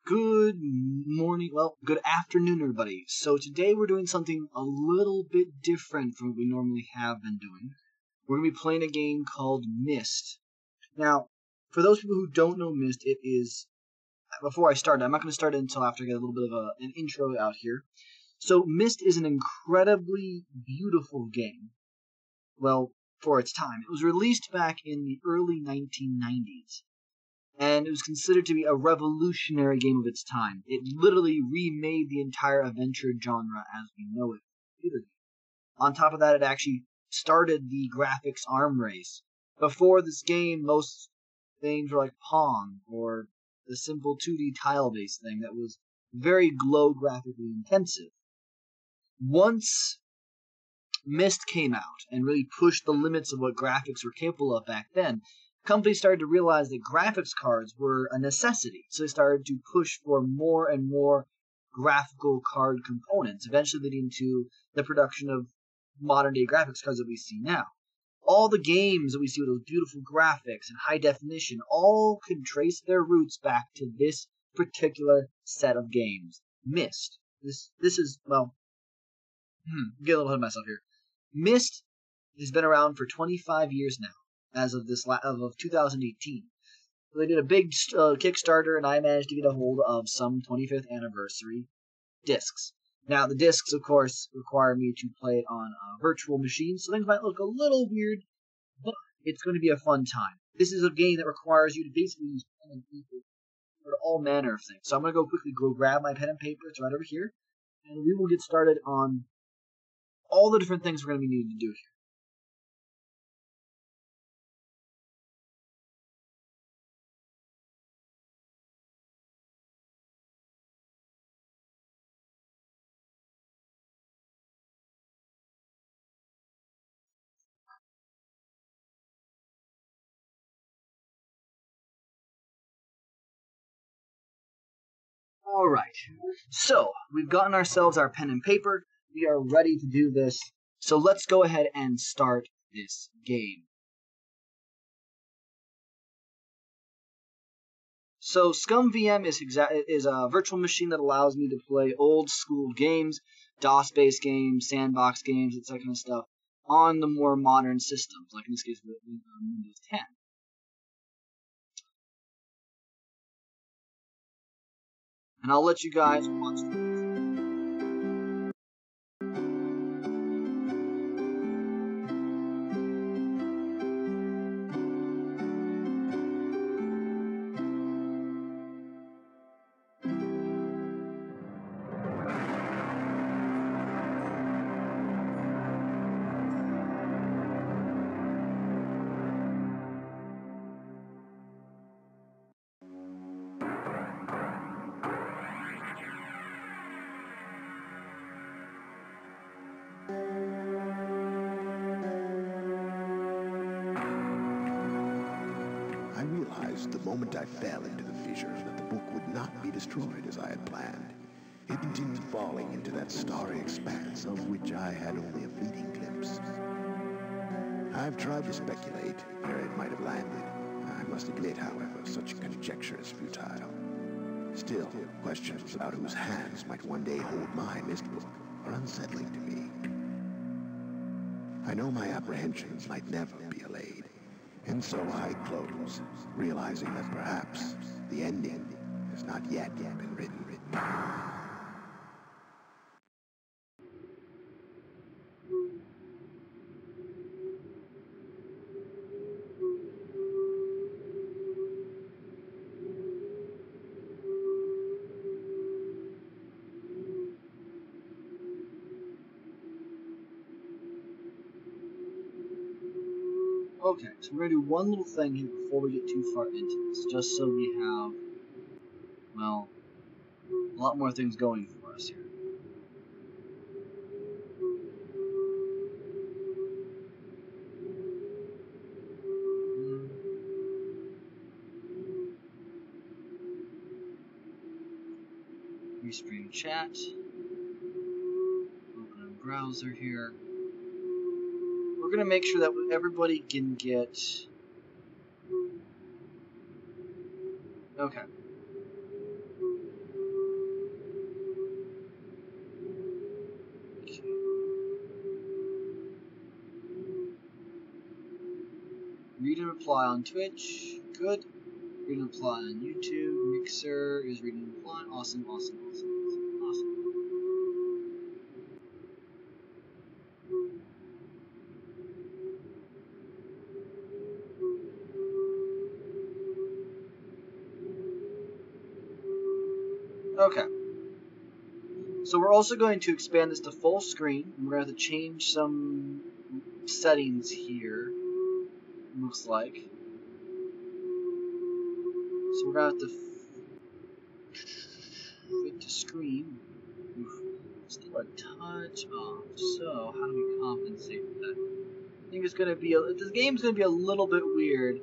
Good morning, well, good afternoon, everybody. So today we're doing something a little bit different from what we normally have been doing. We're going to be playing a game called Myst. Now, for those people who don't know Myst, it is, before I start, I'm not going to start it until after I get a little bit of an intro out here. So Myst is an incredibly beautiful game. Well, for its time. It was released back in the early 1990s. And it was considered to be a revolutionary game of its time. It literally remade the entire adventure genre as we know it. On top of that, it actually started the graphics arm race. Before this game, most things were like Pong, or the simple 2D tile-based thing that was very glow graphically intensive. Once Myst came out and really pushed the limits of what graphics were capable of back then, companies started to realize that graphics cards were a necessity. So they started to push for more and more graphical card components, eventually leading to the production of modern-day graphics cards that we see now. All the games that we see with those beautiful graphics and high definition all can trace their roots back to this particular set of games, Myst. This is, well, get a little ahead of myself here. Myst has been around for 25 years now, as of this of 2018. So they did a big Kickstarter, and I managed to get a hold of some 25th anniversary discs. Now, the discs, of course, require me to play it on a virtual machine, so things might look a little weird, but it's going to be a fun time. This is a game that requires you to basically use pen and paper for all manner of things. So I'm going to quickly grab my pen and paper. It's right over here, and we will get started on all the different things we're going to be needing to do here. Alright, so we've gotten ourselves our pen and paper. We are ready to do this. So let's go ahead and start this game. So ScumVM is a virtual machine that allows me to play old school games, DOS-based games, sandbox games, that kind of stuff, on the more modern systems, like in this case Windows 10. And I'll let you guys watch this. The moment I fell into the fissure, that the book would not be destroyed as I had planned. It continued falling into that starry expanse of which I had only a fleeting glimpse. I've tried to speculate where it might have landed. I must admit, however, such conjecture is futile. Still, questions about whose hands might one day hold my Myst book are unsettling to me. I know my apprehensions might never be allayed. And so I close, realizing that perhaps the ending has not yet been written. Okay, so we're going to do one little thing here before we get too far into this, just so we have, well, a lot more things going for us here. Restream chat. Open a browser here. We're going to make sure that everybody can get... Okay. Read and reply on Twitch. Good. Read and reply on YouTube. Mixer is read and reply. Awesome, awesome, awesome, awesome, awesome. Okay. So we're also going to expand this to full screen. And we're going to have to change some settings here. Looks like. So we're going to have to fit to screen. Oof. Still a touch off. So how do we compensate for that? I think it's gonna be this game's gonna be a little bit weird.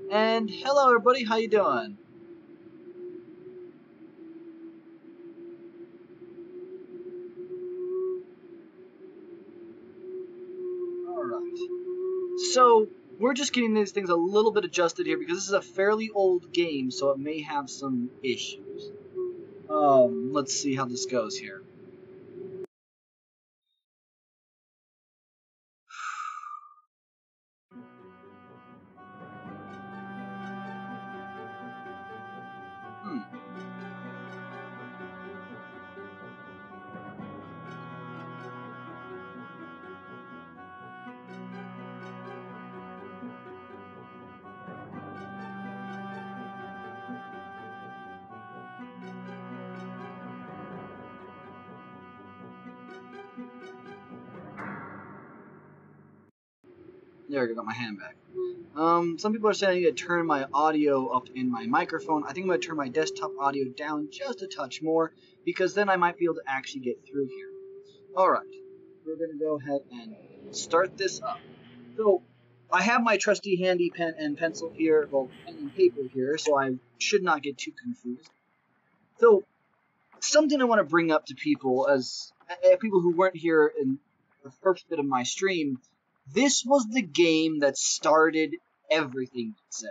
And hello everybody, how you doing? Alright. So we're just getting these things a little bit adjusted here because this is a fairly old game, so it may have some issues. Let's see how this goes here. There we go, got my hand back. Some people are saying I need to turn my audio up in my microphone. I think I'm going to turn my desktop audio down just a touch more, because then I might be able to actually get through here. Alright, we're going to go ahead and start this up. So, I have my trusty handy pen and pencil here, well, pen and paper here, so I should not get too confused. So, something I want to bring up to people, as people who weren't here in the first bit of my stream, this was the game that started everything, to say.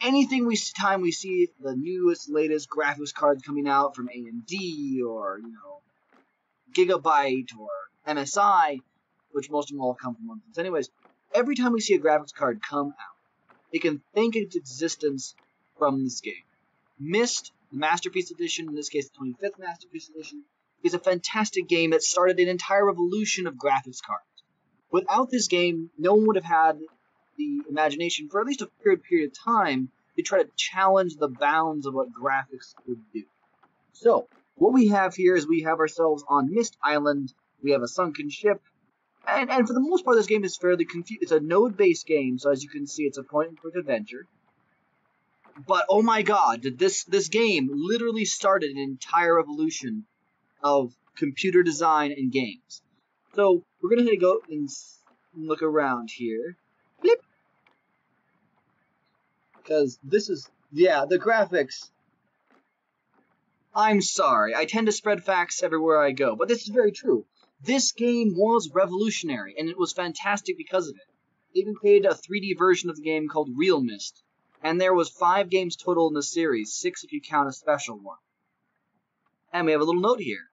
Anything time we see the newest, latest graphics cards coming out from AMD or, Gigabyte or MSI, which most of them all come from one place. Anyways, every time we see a graphics card come out, it can thank its existence from this game. Myst, the Masterpiece Edition, in this case the 25th Masterpiece Edition, is a fantastic game that started an entire revolution of graphics cards. Without this game, no one would have had the imagination for at least a period of time to try to challenge the bounds of what graphics could do. So, what we have here is we have ourselves on Myst Island, we have a sunken ship, and for the most part this game is fairly confused. It's a node-based game, so as you can see it's a point-and-click adventure. But oh my god, this game literally started an entire revolution of computer design and games. So, we're going to go and look around here. Blip! Because this is, yeah, the graphics. I'm sorry, I tend to spread facts everywhere I go, but this is very true. This game was revolutionary, and it was fantastic because of it. They even created a 3D version of the game called Real Myst, and there was 5 games total in the series, 6 if you count a special one. And we have a little note here.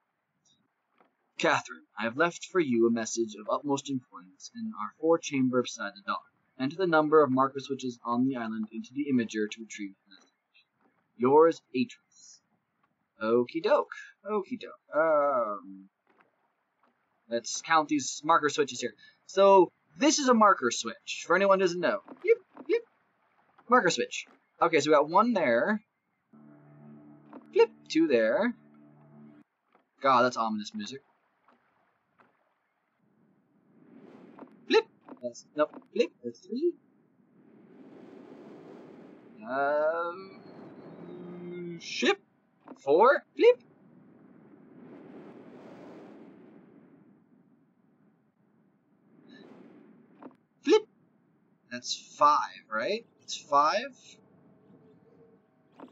Catherine, I have left for you a message of utmost importance in our 4-chamber beside the dock. Enter the number of marker switches on the island into the imager to retrieve the message. Yours, Atris. Okie doke. Okie doke. Let's count these marker switches here. So, this is a marker switch, for anyone who doesn't know. Yep, yep. Marker switch. Okay, so we got 1 there. Flip, 2 there. God, that's ominous music. Flip. Nope. Flip. That's 3. Ship. 4. Flip. Flip. That's 5, right? It's 5.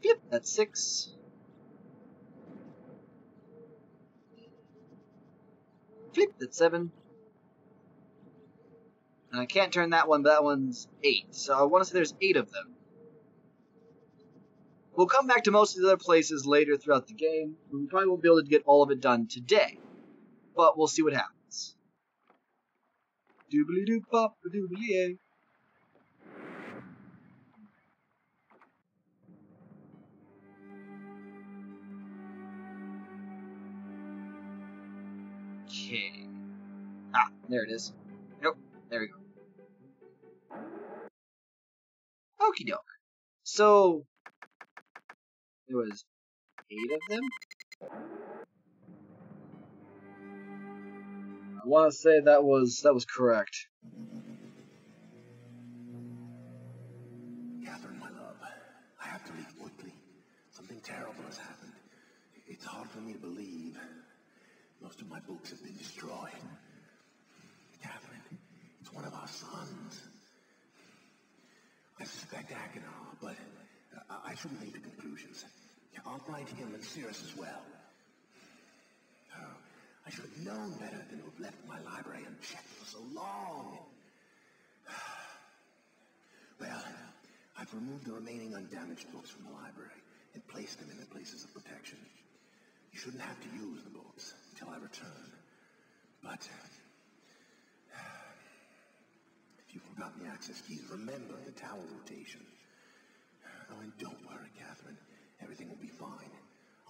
Flip. That's 6. Flip. That's 7. And I can't turn that one, but that one's 8. So I want to say there's 8 of them. We'll come back to most of the other places later throughout the game. We probably won't be able to get all of it done today. But we'll see what happens. Doobly-doo-pop-a-doobly-ay. Okay. Ah, there it is. Nope, there we go. Okie doke. So, there was 8 of them? I want to say that was correct. Catherine, my love, I have to leave quickly. Something terrible has happened. It's hard for me to believe. Most of my books have been destroyed. Catherine, it's one of our sons. I suspect Achenar, but I shouldn't leap to conclusions. I'll find him and Cirrus as well. Oh, I should have known better than to have left my library unchecked for so long. Well, I've removed the remaining undamaged books from the library and placed them in their places of protection. You shouldn't have to use the books until I return. But if you've forgotten the access keys, remember the tower rotation. Oh, and don't worry, Catherine. Everything will be fine.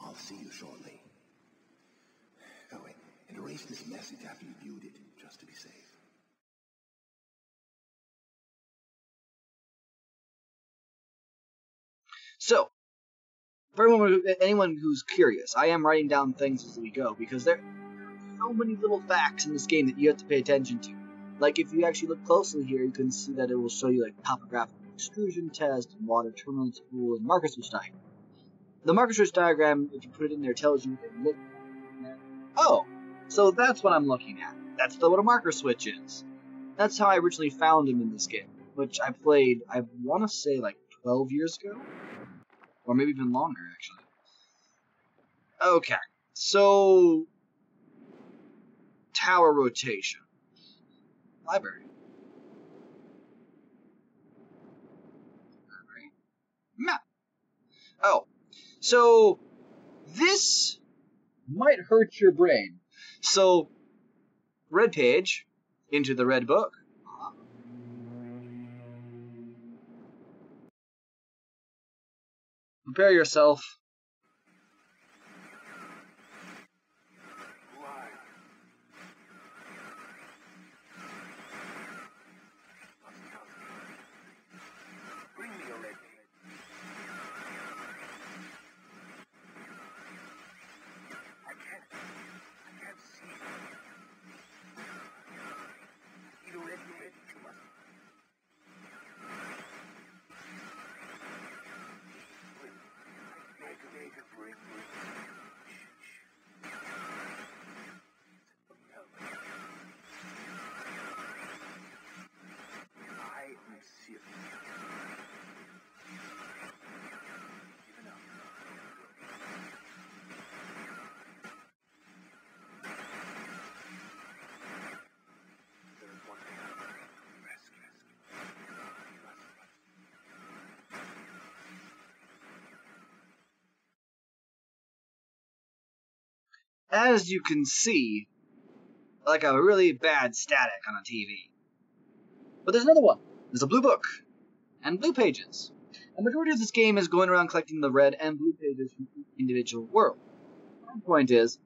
I'll see you shortly. Oh, wait, and erase this message after you viewed it, just to be safe. So, for anyone who's curious, I am writing down things as we go, because there are so many little facts in this game that you have to pay attention to. Like, if you actually look closely here, you can see that it will show you, like, topographical extrusion test, and water turbulence pool, and marker switch diagram. The marker switch diagram, if you put it in there, tells you what they look like. Oh, so that's what I'm looking at. That's what a marker switch is. That's how I originally found him in this game, which I played, I want to say, like, 12 years ago? Or maybe even longer, actually. Okay, so tower rotation. Library. Map. Oh, so this might hurt your brain. So, red page into the red book. Prepare yourself. Bring me a red page. I can't see. Need a red page, you must. Make a break. I am serious. Give it up. There is one thing I must rescue. As you can see, like a really bad static on a TV. But there's another one. There's a blue book and blue pages. The majority of this game is going around collecting the red and blue pages from each individual world. The point is,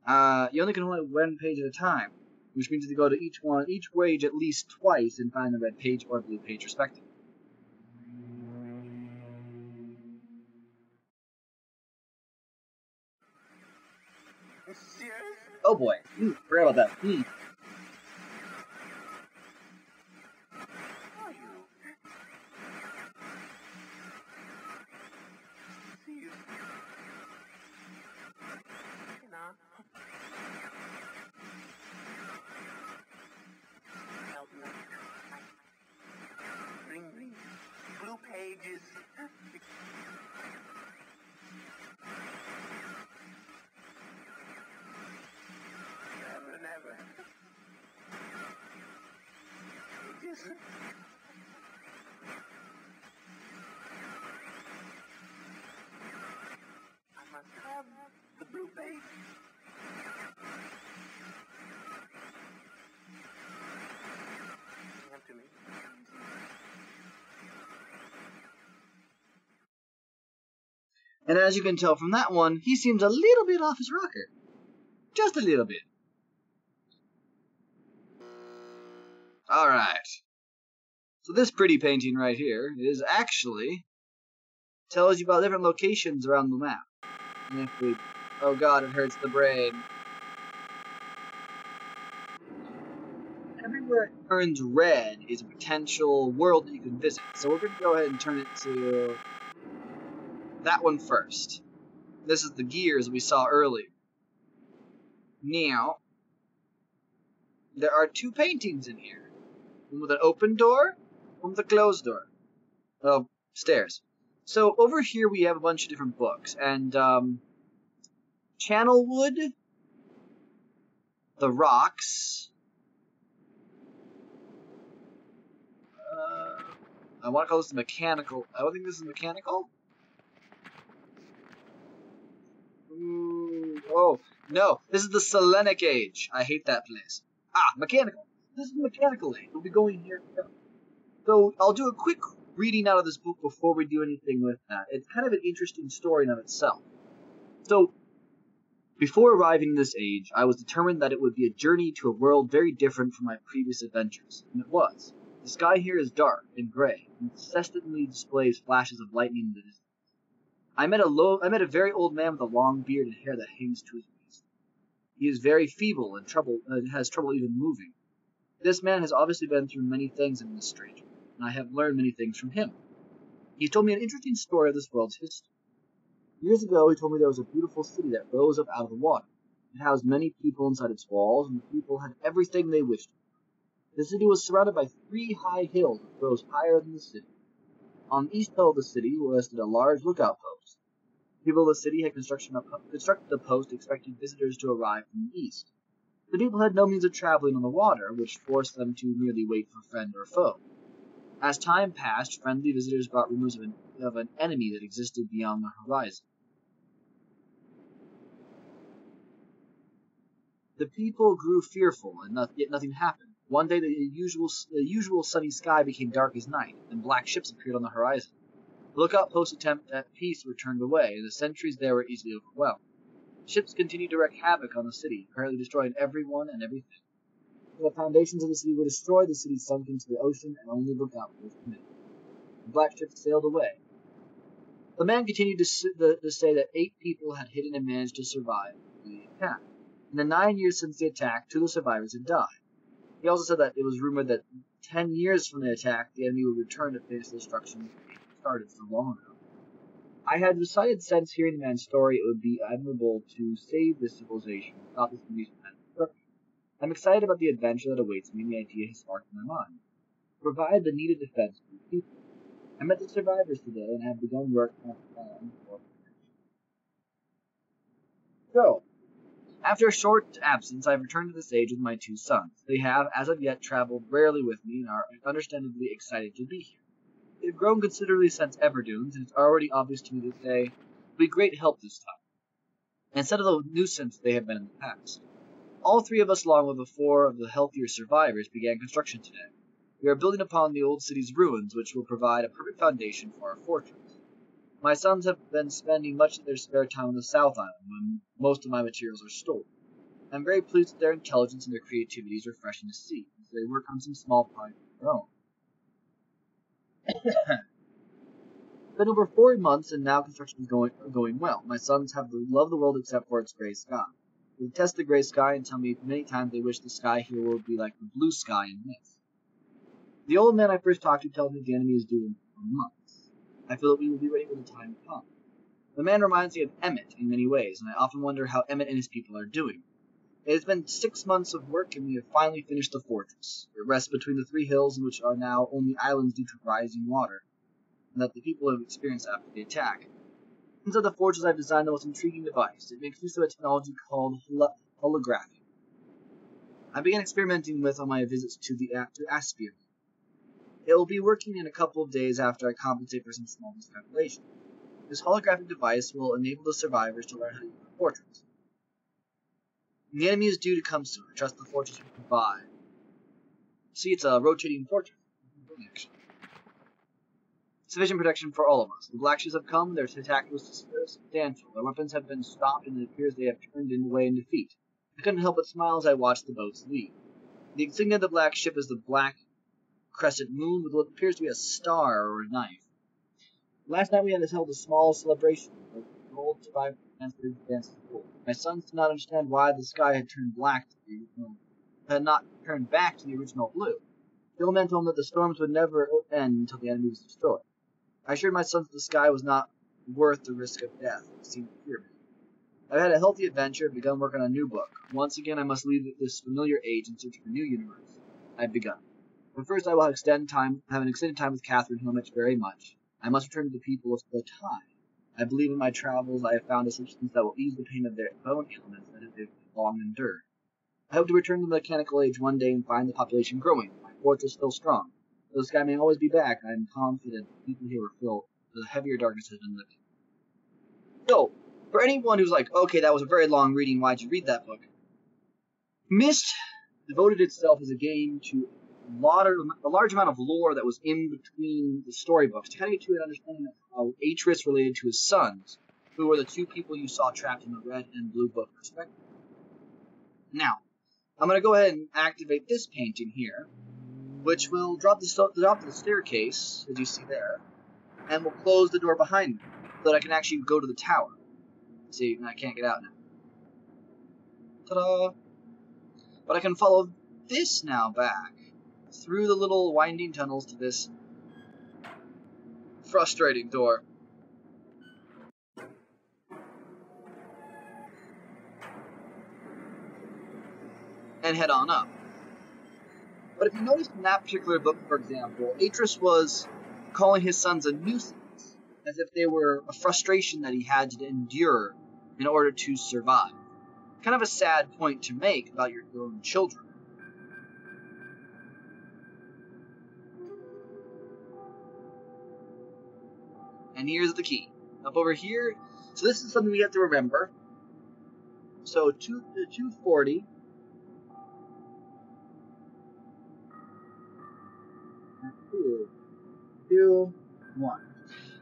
you only can hold one page at a time, which means you go to each page at least twice and find the red page or blue page respectively. Oh boy, forgot about that. Bring blue pages. Never. I must have the blue page. Come to me. And as you can tell from that one, he seems a little bit off his rocker. Just a little bit. Alright. So this pretty painting right here is actually tells you about different locations around the map. And if we... Oh god, it hurts the brain. Everywhere it turns red is a potential world that you can visit. So we're going to go ahead and turn it to that one first. This is the gears we saw earlier. Now, there are two paintings in here. One with an open door, one with a closed door. Oh, stairs. So over here we have a bunch of different books. And Channelwood, The Rocks, I want to call this the mechanical. I don't think this is mechanical. Ooh, oh, no. This is the Selenic Age. I hate that place. Ah, mechanical. This is the mechanical age. We'll be going here. So I'll do a quick reading out of this book before we do anything with that. It's kind of an interesting story in of itself. So, before arriving in this age, I was determined that it would be a journey to a world very different from my previous adventures. And it was. The sky here is dark and gray, and incessantly displays flashes of lightning in the distance. I met a very old man with a long beard and hair that hangs to his waist. He is very feeble and has trouble even moving. This man has obviously been through many things in this strange world, and I have learned many things from him. He told me an interesting story of this world's history. Years ago, he told me there was a beautiful city that rose up out of the water. It housed many people inside its walls, and the people had everything they wished for. The city was surrounded by 3 high hills that rose higher than the city. On the east hill of the city rested a large lookout post. The people of the city had constructed the post expecting visitors to arrive from the east. The people had no means of traveling on the water, which forced them to merely wait for friend or foe. As time passed, friendly visitors brought rumors of an enemy that existed beyond the horizon. The people grew fearful, and yet nothing happened. One day the usual sunny sky became dark as night, and black ships appeared on the horizon. The lookout post attempt at peace were turned away, and the sentries there were easily overwhelmed. The ships continued to wreak havoc on the city, apparently destroying everyone and everything. When the foundations of the city were destroyed, the city sunk into the ocean, and only the lookout post remained. The black ships sailed away. The man continued to say that 8 people had hidden and managed to survive the attack. In the 9 years since the attack, 2 of the survivors had died. He also said that it was rumored that 10 years from the attack, the enemy would return to finish the destruction started so long ago. I had decided since hearing the man's story it would be admirable to save this civilization and stop this enemy's plan of destruction. I'm excited about the adventure that awaits me, and the idea has sparked in my mind. To provide the needed defense for the people. I met the survivors today and have begun work on a plan for protection. So, after a short absence, I have returned to this age with my 2 sons. They have, as of yet, traveled rarely with me and are understandably excited to be here. They have grown considerably since Everdunes, and it's already obvious to me that they will be great help this time, instead of the nuisance they have been in the past. All 3 of us, along with the 4 of the healthier survivors, began construction today. We are building upon the old city's ruins, which will provide a perfect foundation for our fortress. My sons have been spending much of their spare time on the South Island, when most of my materials are stored. I am very pleased with their intelligence and their creativity is refreshing to see, as they work on some small projects of their own. It's been over 4 months, and now construction is going well. My sons have loved the world except for its gray sky. They detest the gray sky and tell me many times they wish the sky here would be like the blue sky in Myst. The old man I first talked to tells me the enemy is due in 4 months. I feel that we will be ready when the time comes. The man reminds me of Emmett in many ways, and I often wonder how Emmett and his people are doing. It has been 6 months of work, and we have finally finished the fortress. It rests between the 3 hills, which are now only islands due to rising water, and that the people have experienced after the attack. Inside the fortress, I've designed the most intriguing device. It makes use of a technology called holography. I began experimenting with on my visits to Aspia. It will be working in a couple of days after I compensate for some small miscalculations. This holographic device will enable the survivors to learn how to use the fortress. The enemy is due to come soon. I trust the fortress will survive. See, it's a rotating fortress. Sufficient protection for all of us. The Black Ships have come, their attack was substantial. Their weapons have been stopped, and it appears they have turned away in defeat. I couldn't help but smile as I watched the boats leave. The insignia of the black ship is the black crescent moon with what appears to be a star or a knife. Last night we had held a small celebration. The gold survived the dance. My sons did not understand why the sky had turned black to the original, had not turned back to the original blue. The old man told them that the storms would never end until the enemy was destroyed. I assured my sons that the sky was not worth the risk of death. It seemed to fear me. I've had a healthy adventure, begun work on a new book. Once again, I must leave this familiar age in search of a new universe. I've begun. But first, I will have an extended time with Catherine, whom I miss very much. I must return to the people of the time. I believe in my travels I have found a substance that will ease the pain of their own ailments that have long endured. I hope to return to the mechanical age one day and find the population growing, my fortress still strong. Though the sky may always be back, I am confident the people here will feel the heavier darkness has been lifted. So, for anyone who's like, okay, that was a very long reading, why'd you read that book? Myst devoted itself as a game to a large amount of lore that was in between the storybooks to kind of get you an understanding of how Atris related to his sons, who were the two people you saw trapped in the red and blue book respectively. Now, I'm going to go ahead and activate this painting here, which will drop the staircase, as you see there, and will close the door behind me, so that I can actually go to the tower. See, I can't get out now. Ta-da! But I can follow this now back through the little winding tunnels to this frustrating door. And head on up. But if you notice in that particular book, for example, Atris was calling his sons a nuisance, as if they were a frustration that he had to endure in order to survive. Kind of a sad point to make about your own children. And here's the key. Up over here, so this is something we have to remember. So 240. 2, 1.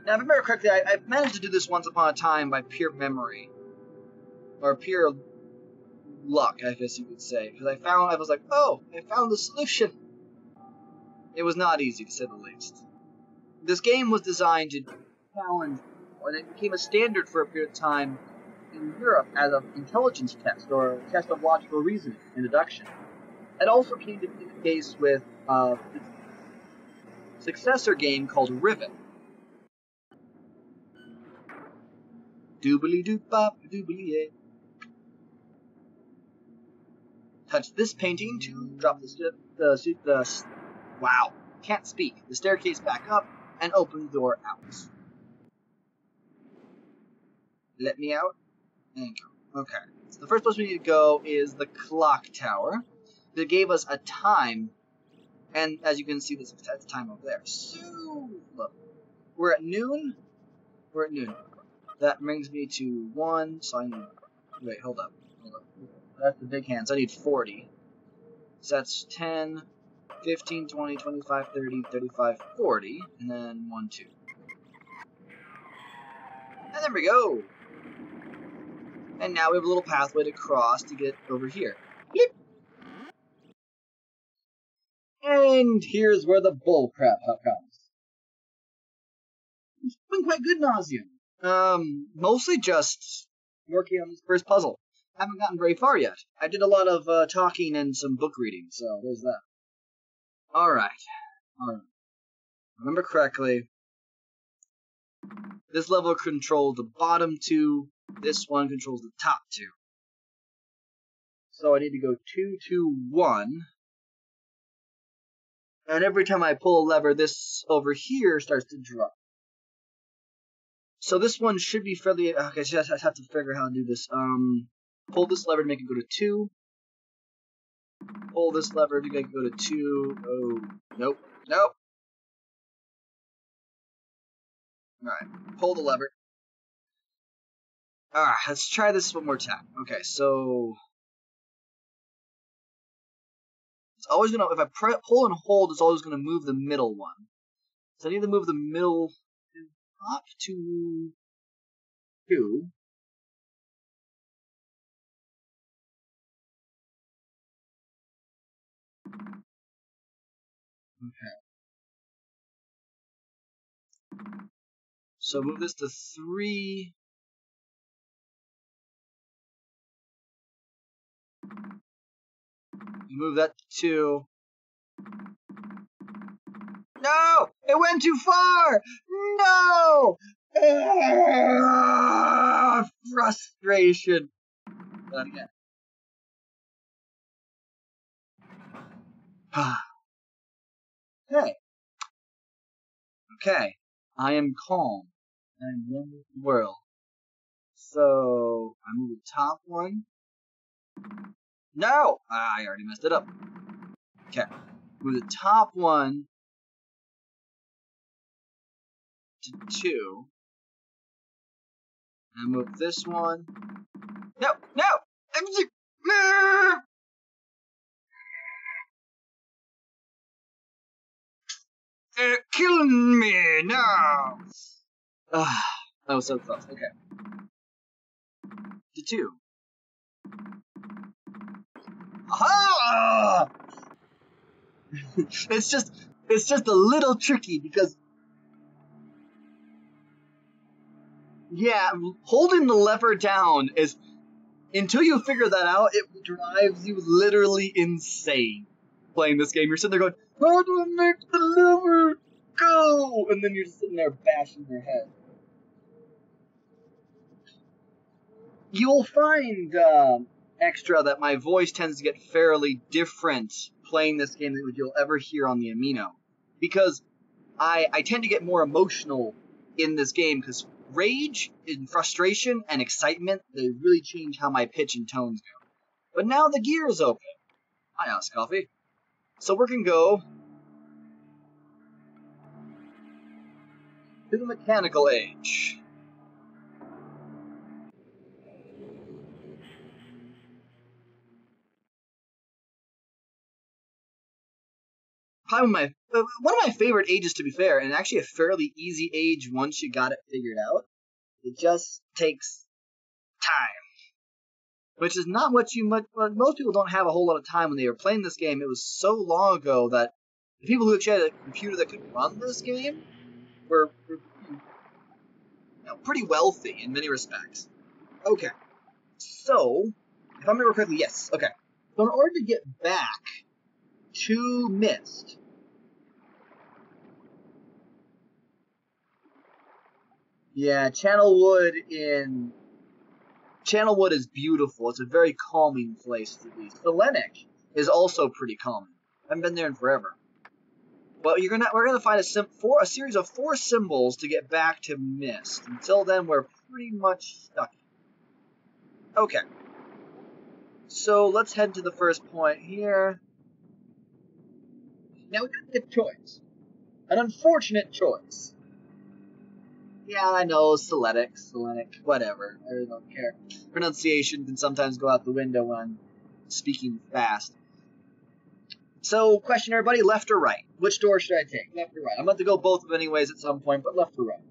Now, if I remember correctly, I managed to do this once upon a time by pure memory. Or pure luck, I guess you could say. Because I was like, oh, I found the solution. It was not easy, to say the least. This game was designed to challenge, and it became a standard for a period of time in Europe as an intelligence test, or a test of logical reasoning and deduction. It also came to be the case with the successor game called Rivet. Doobly doop bop doobly. Touch this painting to drop the wow, can't speak. The staircase back up and open the door out. Let me out. And go. Okay. So the first place we need to go is the clock tower. That gave us a time, and as you can see, this has time over there. So look, we're at noon. We're at noon. That brings me to 1. So I need. Wait, hold up. That's the big hand. So I need 40. So that's 10, 15, 20, 25, 30, 35, 40, and then 1, 2. And there we go. And now we have a little pathway to cross to get over here. Bleep. And here's where the bullcrap comes. It's been quite good, Nauseum. Mostly just working on this first puzzle. Haven't gotten very far yet. I did a lot of talking and some book reading, so there's that. Alright. Remember correctly, this level controls the bottom 2, this one controls the top 2. So I need to go 2, 2, 1. And every time I pull a lever, this over here starts to drop. So this one should be fairly... Okay, so I have to figure out how to do this. Pull this lever to make it go to 2. Pull this lever to make it go to 2. Oh, nope. Alright, pull the lever. Alright, let's try this one more time. Okay, so... It's always gonna... If I pull and hold, it's always gonna move the middle one. So I need to move the middle up to 2. Okay. So move this to 3. Move that to 2. No! It went too far! No! Frustration. That again. Hey. Okay. I am calm. I am one with the world. So I move the top one. No! I already messed it up. Okay. Move the top one to 2. And move this one. No! No! They're killing me! No! Ah, that was so close. Okay. To 2. Aha! It's just a little tricky because, yeah, holding the lever down is, until you figure that out, it drives you literally insane playing this game. You're sitting there going, how do I make the lever go? And then you're just sitting there bashing your head. You'll find extra that my voice tends to get fairly different playing this game than you'll ever hear on the Amino. Because I tend to get more emotional in this game because rage and frustration and excitement, they really change how my pitch and tones go. But now the gear is open. Hi, House Coffee. So we can go to the mechanical age. Probably one of my favorite ages, to be fair, and actually a fairly easy age once you got it figured out. It just takes time, which is not what most people don't have a whole lot of time when they were playing this game. It was so long ago that the people who actually had a computer that could run this game were pretty wealthy in many respects. Okay, so if I remember correctly, yes. Okay, so in order to get back to Myst, yeah, Channelwood is beautiful. It's a very calming place to be. Selenic is also pretty calming. I haven't been there in forever. Well, we're gonna find a series of 4 symbols to get back to Myst. Until then, we're pretty much stuck. Okay. So let's head to the first point here. Now we got the choice. An unfortunate choice. Yeah, I know, Selenic, whatever. I really don't care. Pronunciation can sometimes go out the window when I'm speaking fast. So, question everybody, left or right? Which door should I take? Left or right? I'm about to go both of them anyways at some point, but left or right?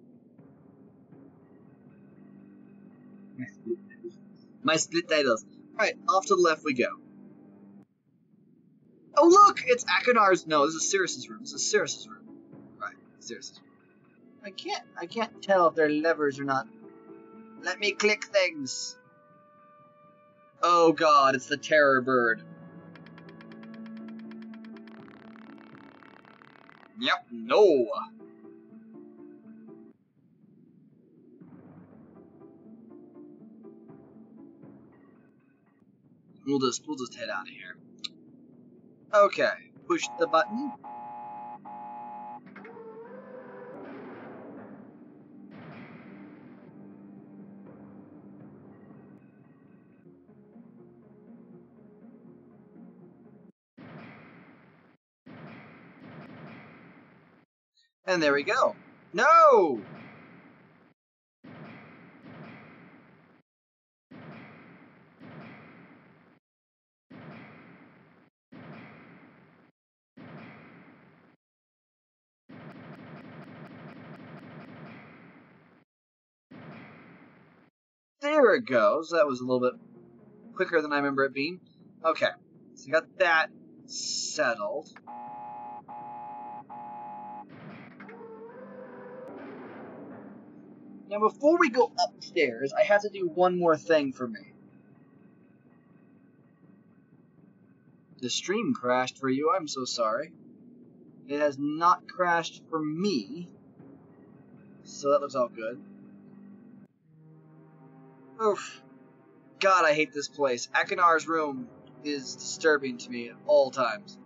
My split titles. Alright, off to the left we go. Oh look! It's Akonar's. No, this is Sirius's room. Right, Sirius's room. I can't tell if they're levers or not. Let me click things. Oh god, it's the terror bird. Yep, no. We'll just head out of here. Okay, push the button. And there we go. No! There it goes. That was a little bit quicker than I remember it being. Okay, so we got that settled. Now, before we go upstairs, I have to do one more thing for me. The stream crashed for you. I'm so sorry. It has not crashed for me. So that looks all good. Oof. God, I hate this place. Akinar's room is disturbing to me at all times.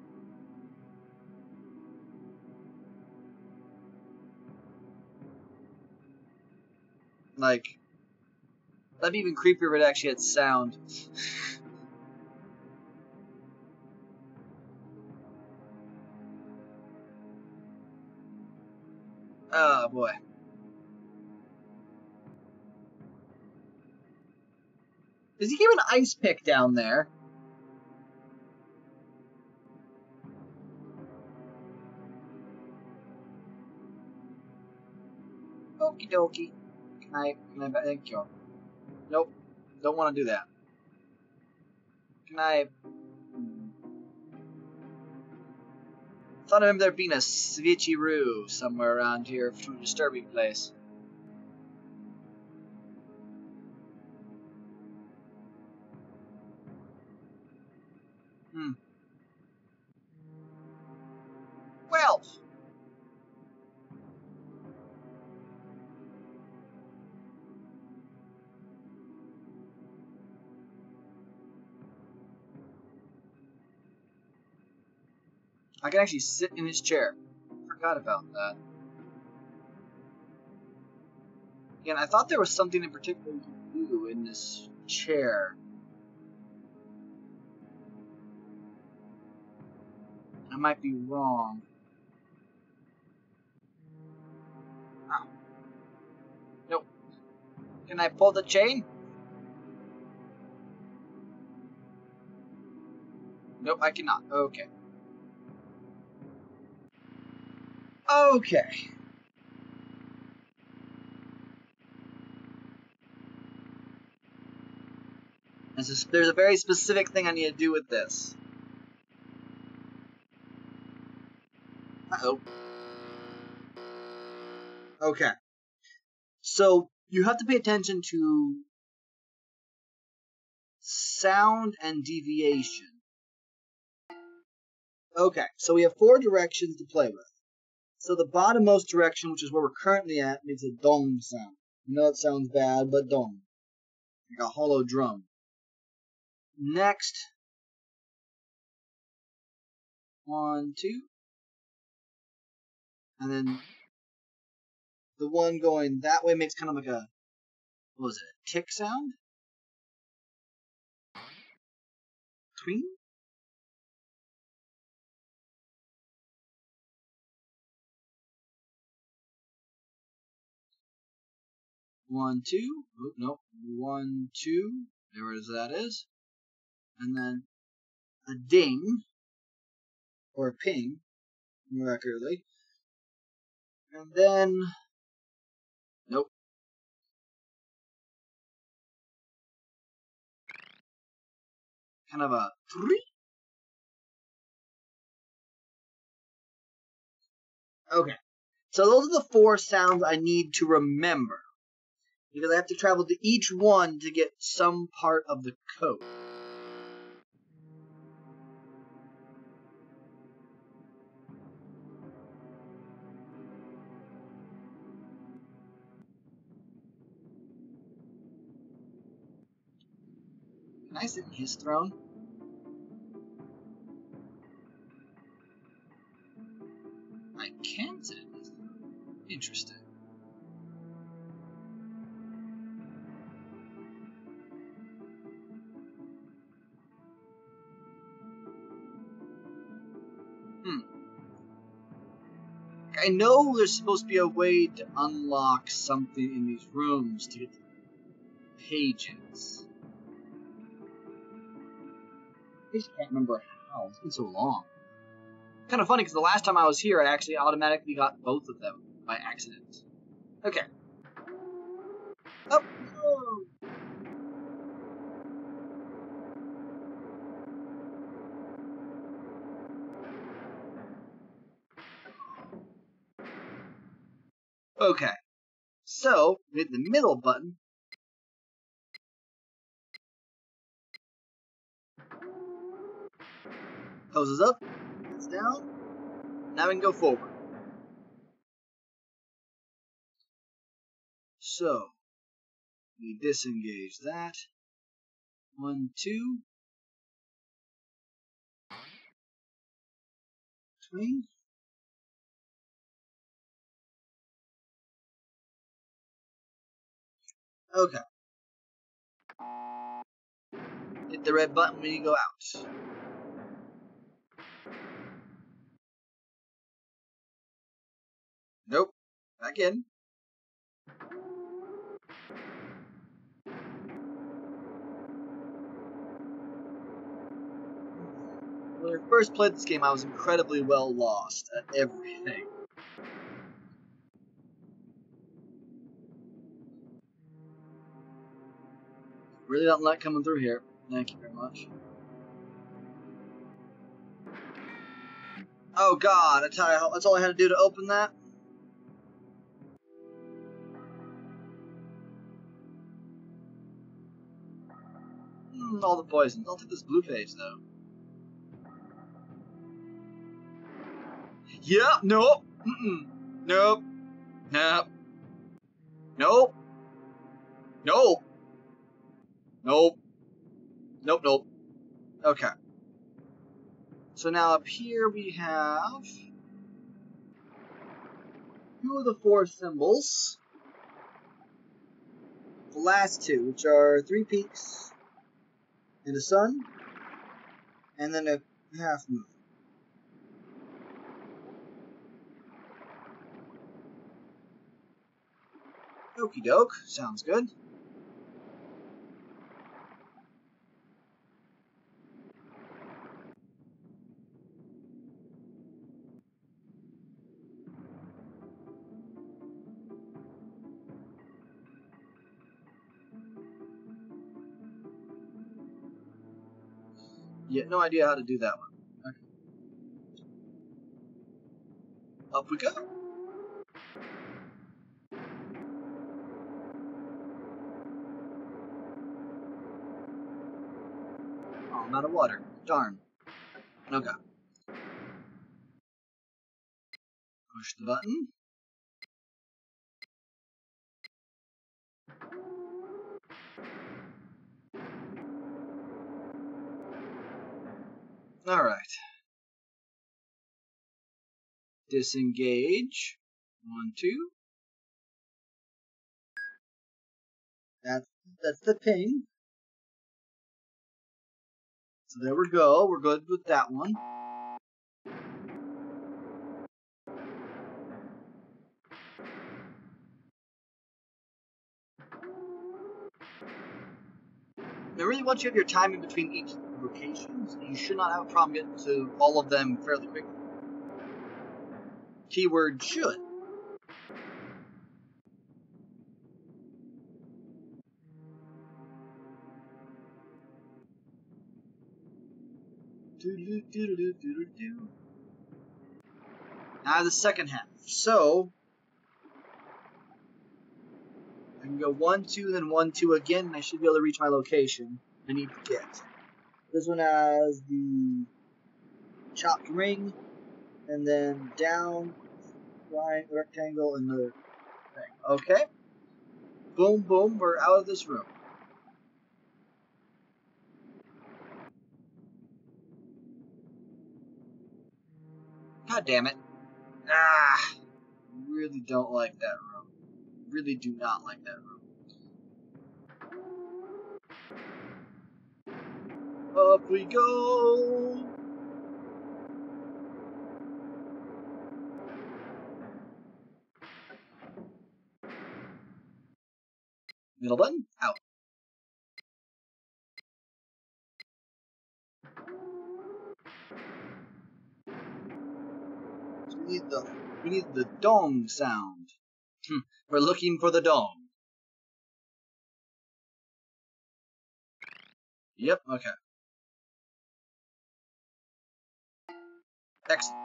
Like, that'd be even creepier if it actually had sound. Oh, boy. Does he give an ice pick down there? Okie dokie. Can I, thank you. Nope. Don't want to do that. Can I... Thought I remember there being a switcheroo somewhere around here to a disturbing place. Well... I can actually sit in his chair. Forgot about that. Again, I thought there was something in particular to do in this chair. I might be wrong. Oh. Nope. Can I pull the chain? Nope, I cannot. Okay. Okay. There's a very specific thing I need to do with this. Uh-oh. Okay. So, you have to pay attention to sound and deviation. Okay, so we have 4 directions to play with. So the bottommost direction, which is where we're currently at, makes a dong sound. I know it sounds bad, but dong. Like a hollow drum. Next. 1, 2. And then the one going that way makes kind of like a, what was it, a tick sound? Twing? One, two. Oh, nope. 1, 2. There it is, that is. And then a ding. Or a ping, more accurately. And then... Nope. Kind of a... Okay. So those are the 4 sounds I need to remember. Because I have to travel to each one to get some part of the code. Can I sit in his throne? I can sit in his throne. Interesting. I know there's supposed to be a way to unlock something in these rooms to get the pages. I just can't remember how. It's been so long. Kind of funny because the last time I was here, I actually automatically got both of them by accident. Okay. Oh! No. Okay. So, we hit the middle button. Hoses up, it's down. Now we can go forward. So, we disengage that. 1, 2. Swing. Okay. Hit the red button when you go out. Nope. Back in. When I first played this game, I was incredibly well lost at everything. Really don't like coming through here. Thank you very much. Oh god, I tell you, that's all I had to do to open that? All the poisons. I'll take this blue page, though. Yep, nope. Nope. Nope. Nope. Nope. Nope. Nope, nope. Okay. So now up here we have 2 of the 4 symbols. The last 2, which are 3 peaks and a sun, and then a half moon. Okie doke. Sounds good. Yeah, no idea how to do that one. Okay. Up we go. Oh, I'm out of water. Darn. Okay. Push the button. Alright. Disengage. 1, 2. That's the ping. So there we go. We're good with that one. Now, really, once you have your time in between each locations, you should not have a problem getting to all of them fairly quickly. Keyword should. Now the second half. So I can go 1, 2, then 1, 2 again, and I should be able to reach my location I need to get. This one has the chopped ring, and then down, line, rectangle, and the thing. Okay. Boom, boom, we're out of this room. God damn it. Ah! Really don't like that room. Really do not like that room. Up we go! Middle button, out. So we need the dong sound. We're looking for the dong. Yep, okay. Excellent.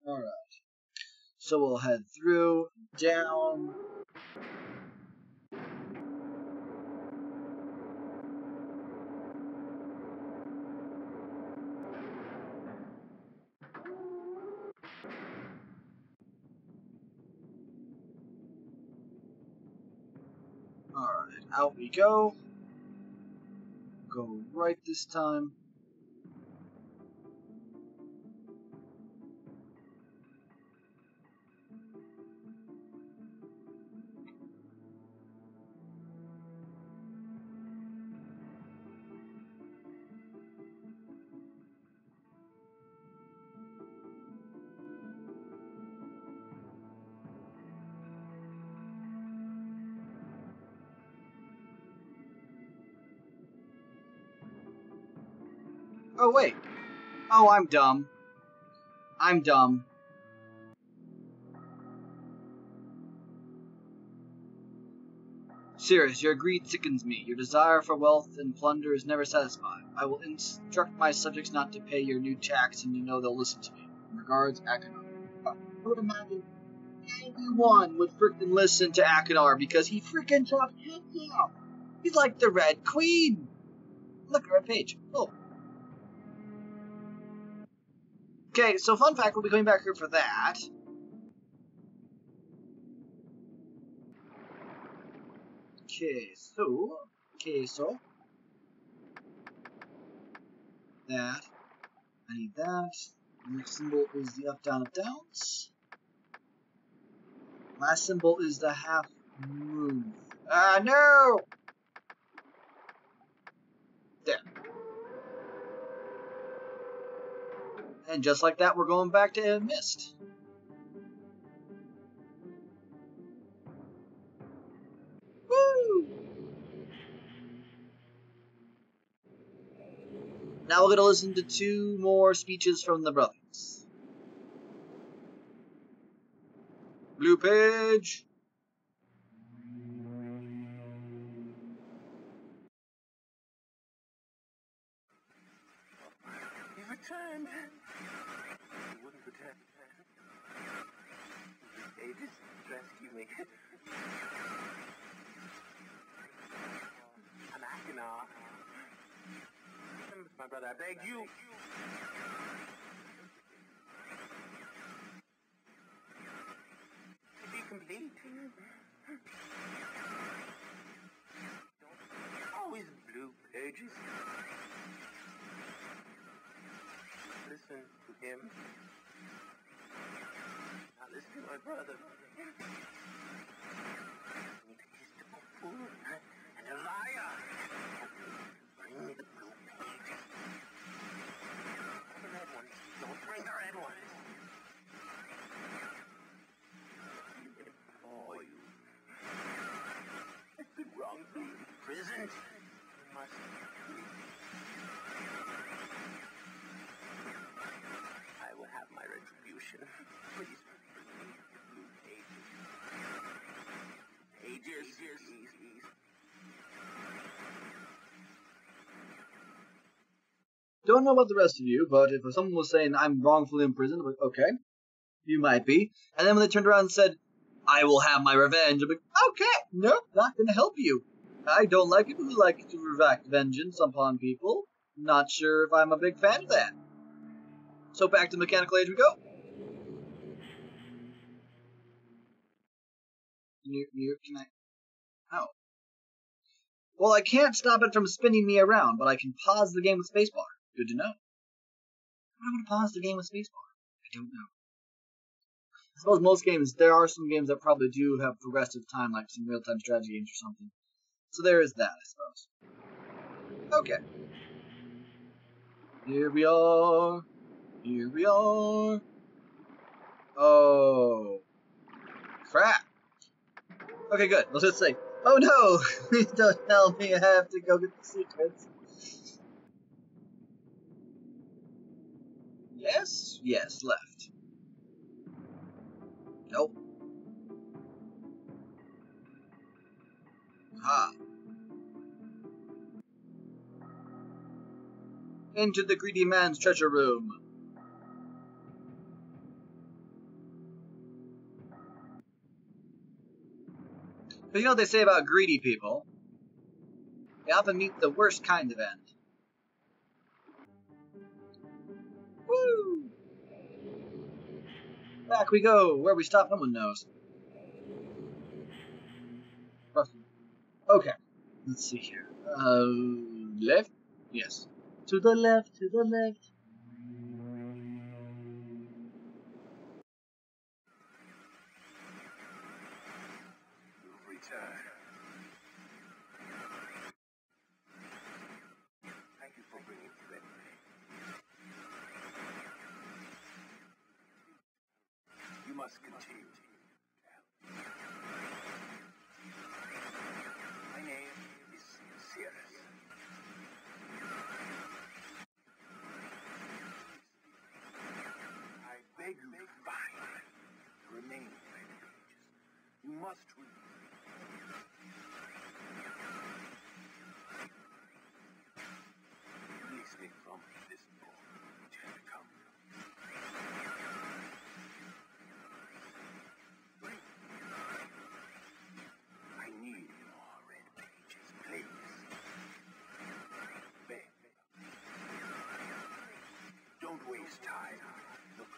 Alright. So we'll head through, down. Alright, out we go. Go right this time. Oh, wait. Oh, I'm dumb. I'm dumb. Sirius, your greed sickens me. Your desire for wealth and plunder is never satisfied. I will instruct my subjects not to pay your new tax, and you know they'll listen to me. Regards, Akinar. I would imagine anyone would frickin' listen to Akinar because he frickin' chopped heads off. He's like the Red Queen. Look, red page. Oh. Okay, so fun fact, we'll be coming back here for that. Okay, so that. I need that. The next symbol is the up, down, downs. Last symbol is the half moon. Ah, no! There. And just like that, we're going back to Myst. Woo! Now we're going to listen to 2 more speeches from the brothers. Blue page. You returned. You wouldn't return. They just rescue me. I'm Akinar. My brother, I beg you. To be complete. Always blue pages. Listen to him. Now listen to my brother. He's a fool and a liar. Bring me the blue pages. The red ones. Don't bring the red ones. Oh, you. I've been wrongfully imprisoned. You must leave. I will have my retribution. Please bring me the blue pages. Pages, please. Don't know about the rest of you, but if someone was saying I'm wrongfully imprisoned, I'm like, okay, you might be. And then when they turned around and said, I will have my revenge, I'm like, okay, nope, not going to help you. I don't like people who like to exact vengeance upon people. Not sure if I'm a big fan of that. So back to Mechanical Age we go. Can I? Oh. Well, I can't stop it from spinning me around, but I can pause the game with spacebar. Good to know. Why would I pause the game with spacebar? I don't know. I suppose most games, there are some games that probably do have progressive time, like some real-time strategy games or something. So there is that, I suppose. Okay. Here we are. Here we are. Oh. Crap. Okay, good. Let's just say, oh no! Please don't tell me I have to go get the secrets. Yes? Yes, left. Nope. Ah. Into the greedy man's treasure room. But you know what they say about greedy people? They often meet the worst kind of end. Woo! Back we go. Where we stop, no one knows. Okay. Let's see here. Left? Yes. To the left, to the left. Return. Thank you for bringing Red. You must continue. My name is Sirius. I beg you to find the remaining Red pages. You must read. Release me from this book which has become. I need more red pages, please. Beg. Don't waste time. Look.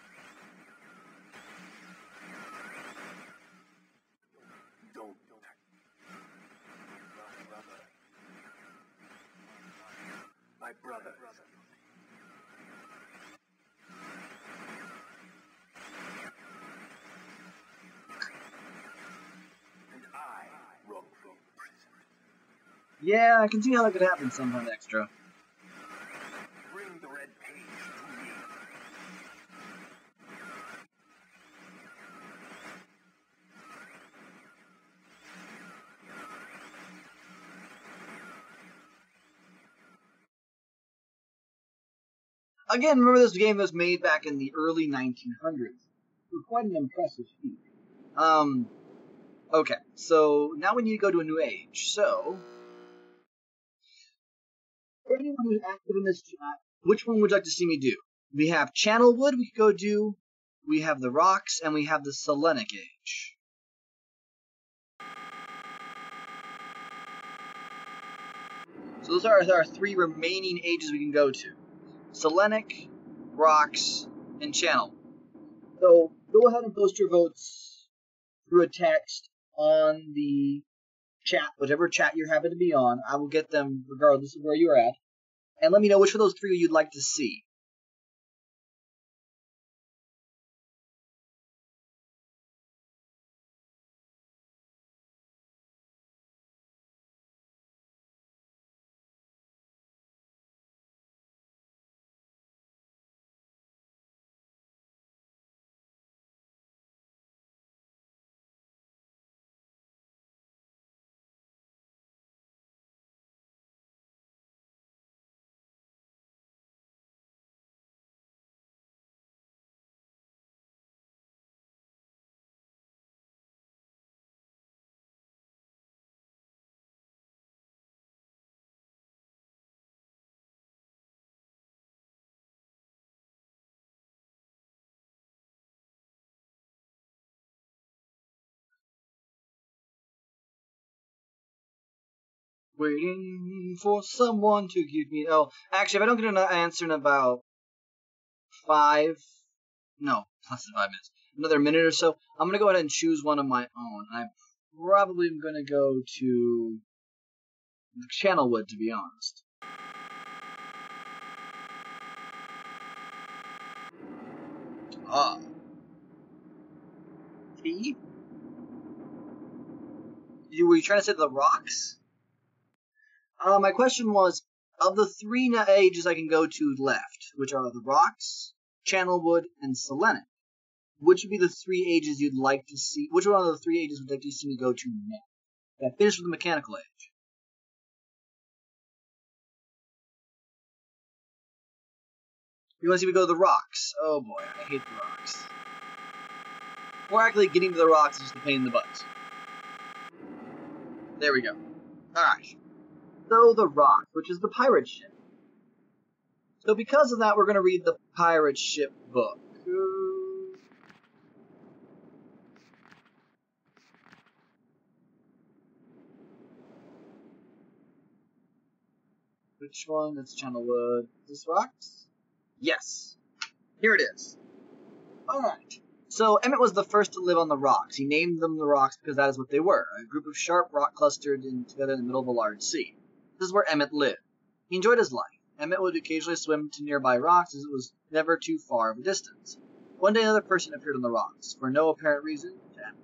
Don't touch. Brother. My brother. And I wrongfully imprisoned. Yeah, I can see how that could happen sometime extra. Bring the red page to me. Again, remember this game was made back in the early 1900s. So quite an impressive feat. Okay, so now we need to go to a new age. So, for anyone who's active in this chat, which one would you like to see me do? We have Channelwood we could go do, we have the Rocks, and we have the Selenic age. So those are our three remaining ages we can go to. Selenic, Rocks, and Channel. So go ahead and post your votes through a text on the chat, whatever chat you happen to be on. I will get them regardless of where you're at. And let me know which of those three you'd like to see. Waiting for someone to give me... Oh, actually, if I don't get an answer in about less than 5 minutes, another minute or so, I'm going to go ahead and choose one of my own. I'm probably going to go to the Channelwood, to be honest. T? Were you trying to say the Rocks? My question was, of the three ages I can go to left, which are the Rocks, Channelwood, and Selenic, which would be the three ages you'd like to see? Which one of the three ages would you like to see me go to next? I finished with the Mechanical Age. You want to see me go to the Rocks? Oh boy, I hate the Rocks. More actually, getting to the Rocks is just a pain in the butt. There we go. Alright. So the Rocks, which is the pirate ship. So because of that, we're going to read the pirate ship book. Which one? Let's channel this rocks? Yes. Here it is. Alright. So Emmett was the first to live on the rocks. He named them the rocks because that is what they were, a group of sharp rock clustered together in the middle of a large sea. This is where Emmett lived. He enjoyed his life. Emmett would occasionally swim to nearby rocks as it was never too far of a distance. One day another person appeared on the rocks, for no apparent reason to Emmett.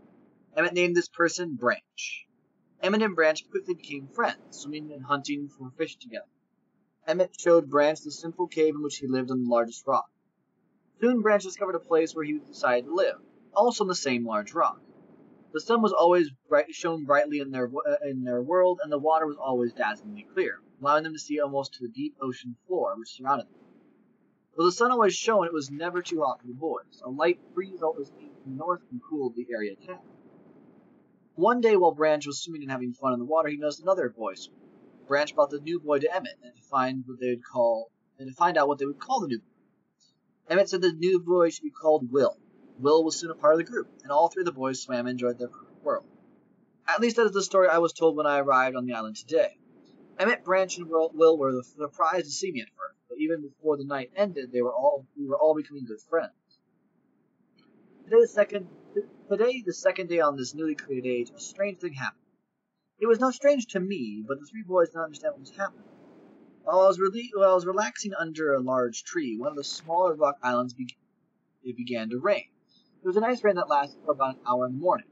Emmett named this person Branch. Emmett and Branch quickly became friends, swimming and hunting for fish together. Emmett showed Branch the simple cave in which he lived on the largest rock. Soon Branch discovered a place where he decided to live, also on the same large rock. The sun was always shone brightly in their world, and the water was always dazzlingly clear, allowing them to see almost to the deep ocean floor which surrounded them. Though the sun always shone, it was never too hot for the boys. A light breeze always came from the north and cooled the area a tad. One day, while Branch was swimming and having fun in the water, he noticed another boy swimming. Branch brought the new boy to Emmett to find out what they would call the new boy. Emmett said the new boy should be called Will. Will was soon a part of the group, and all three of the boys swam and enjoyed their perfect world. At least that is the story I was told when I arrived on the island today. Emmett, Branch, and Will were surprised to see me at first, but even before the night ended, we were all becoming good friends. Today, the second day on this newly created age, a strange thing happened. It was not strange to me, but the three boys did not understand what was happening. While I was relaxing under a large tree, one of the smaller rock islands began to rain. It was a nice rain that lasted for about an hour in the morning.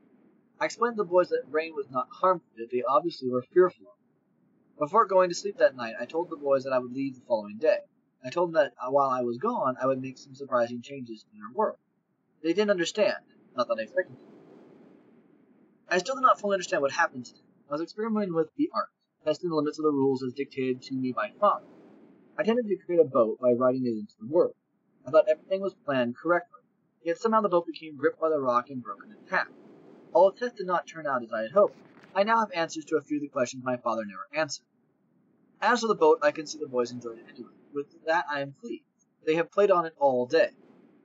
I explained to the boys that rain was not harmful, yet they obviously were fearful of it. Before going to sleep that night, I told the boys that I would leave the following day. I told them that while I was gone, I would make some surprising changes in their world. They didn't understand, not that I expected them. I still did not fully understand what happened today. I was experimenting with the art, testing the limits of the rules as dictated to me by Father. I tended to create a boat by writing it into the world. I thought everything was planned correctly, yet somehow the boat became gripped by the rock and broken in half. Although the test did not turn out as I had hoped, I now have answers to a few of the questions my father never answered. As for the boat, I can see the boys enjoyed it anyway. With that, I am pleased. They have played on it all day.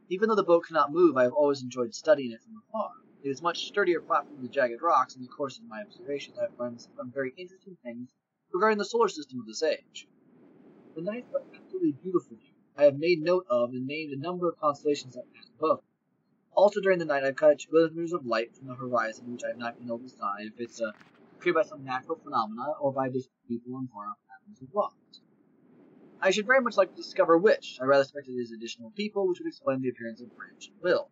Even though the boat cannot move, I have always enjoyed studying it from afar. It is much sturdier platform than the jagged rocks. In the course of my observations, I have learned some very interesting things regarding the solar system of this age. The nights are absolutely beautiful here. I have made note of and named a number of constellations that pass above me. Also during the night, I've caught glimmers of light from the horizon, which I have not been able to decide if it's created by some natural phenomena or by just people and far off patterns of rocks. I should very much like to discover which. I rather expected it as additional people, which would explain the appearance of Branch and Will.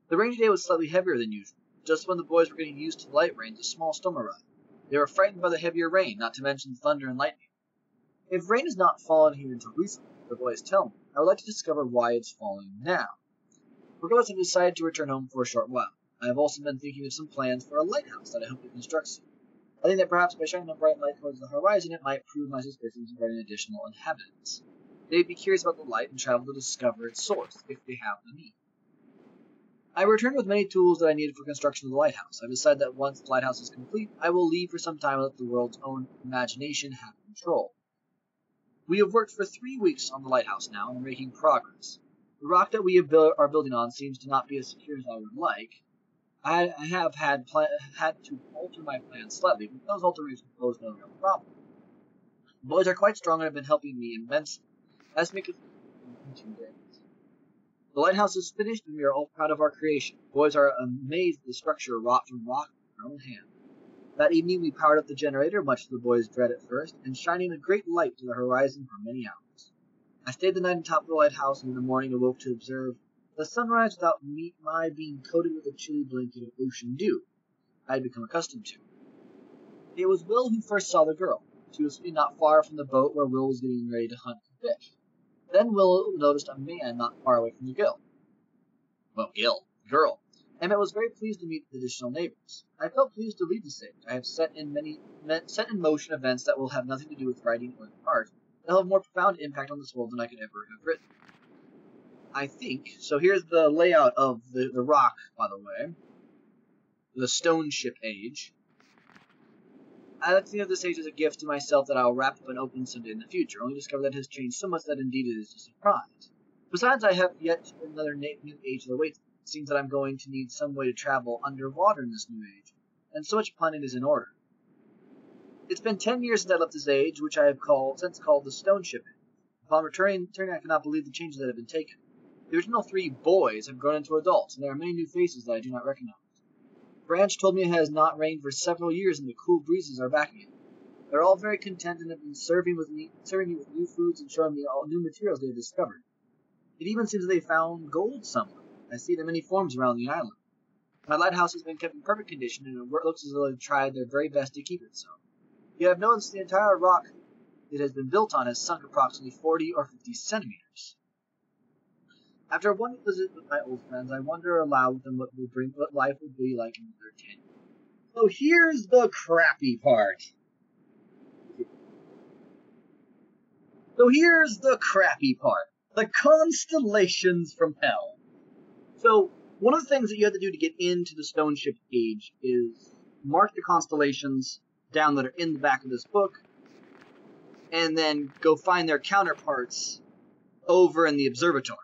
The rain today was slightly heavier than usual. Just when the boys were getting used to the light rains, a small storm arrived. They were frightened by the heavier rain, not to mention thunder and lightning. If rain has not fallen here until recently, the boys tell me, I would like to discover why it's falling now. Regardless, I decided to return home for a short while. I have also been thinking of some plans for a lighthouse that I hope to construct soon. I think that perhaps by shining a bright light towards the horizon, it might prove my suspicions regarding additional inhabitants. They'd be curious about the light and travel to discover its source, if they have the need. I returned with many tools that I needed for construction of the lighthouse. I've decided that once the lighthouse is complete, I will leave for some time and let the world's own imagination have control. We have worked for 3 weeks on the lighthouse now and are making progress. The rock that we are building on seems to not be as secure as I would like. I have had to alter my plans slightly, but those alterations pose no real problem. The boys are quite strong and have been helping me immensely. Let's make it in 2 days. The lighthouse is finished and we are all proud of our creation. The boys are amazed at the structure wrought from rock with our own hand. That evening we powered up the generator, much to the boys' dread at first, and shining a great light to the horizon for many hours. I stayed the night on top of the lighthouse and in the morning awoke to observe the sunrise without my being coated with a chilly blanket of ocean dew I had become accustomed to. It was Will who first saw the girl. She was sitting not far from the boat where Will was getting ready to hunt for fish. Then Will noticed a man not far away from the girl. Emmett was very pleased to meet the additional neighbors. I felt pleased to lead the stage. I have set in motion events that will have nothing to do with writing or art, that will have more profound impact on this world than I could ever have written. I think, so here's the layout of the rock, by the way. The stone ship age. I like to think of this age as a gift to myself that I will wrap up and open someday in the future, only to discover that it has changed so much that indeed it is a surprise. Besides, I have yet another new age that awaits me. It seems that I'm going to need some way to travel underwater in this new age, and so much planning is in order. It's been 10 years since I left this age, which I have since called the Stone Shipping. Upon returning, I cannot believe the changes that have been taken. The original 3 boys have grown into adults, and there are many new faces that I do not recognize. Branch told me it has not rained for several years, and the cool breezes are back again. They're all very content and have been serving me with new foods and showing me all new materials they have discovered. It even seems that they found gold somewhere. I see it in many forms around the island. My lighthouse has been kept in perfect condition, and it looks as though they've tried their very best to keep it so. You have noticed the entire rock it has been built on has sunk approximately 40 or 50 centimeters. After one visit with my old friends, I wonder aloud with them what life will be like in another 10 years. So here's the crappy part. The constellations from hell. So one of the things that you have to do to get into the Stone Ship Age is mark the constellations down that are in the back of this book, and then go find their counterparts over in the observatory,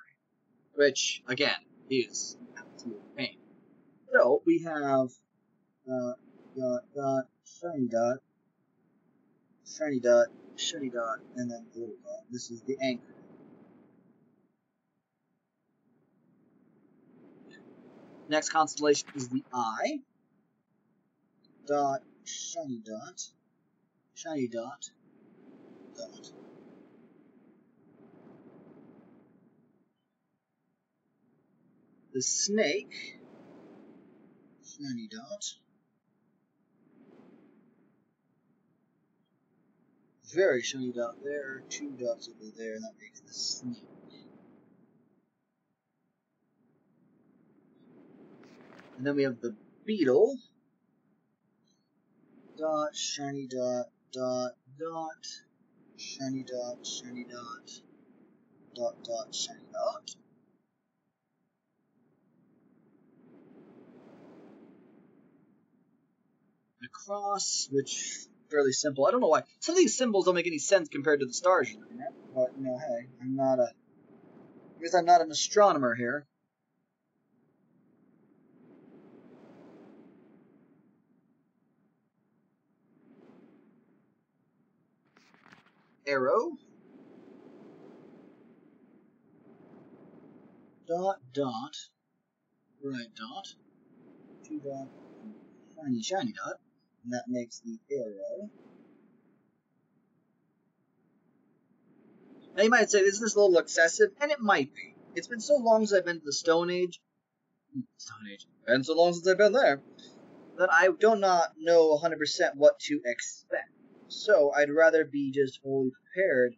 which, again, is an absolute pain. So we have shiny dot, shiny dot, shiny dot, and then a little dot. This is the anchor. Next constellation is the Eye. Dot, shiny dot, shiny dot, dot. The Snake, shiny dot. Very shiny dot there, 2 dots over there, and that makes the Snake. And then we have the Beetle. Dot, shiny dot, dot, dot, shiny dot, shiny dot, dot, dot, shiny dot. The Cross, which fairly simple. I don't know why. Some of these symbols don't make any sense compared to the stars you're looking at. But, you know, hey, I guess I'm not an astronomer here. Arrow. Dot, dot. Right dot. 2 dot. Shiny, shiny dot. And that makes the arrow. Now you might say, is this a little excessive? And it might be. It's been so long since I've been to the Stone Age. And so long since I've been there, that I do not know 100% what to expect. So I'd rather be just fully prepared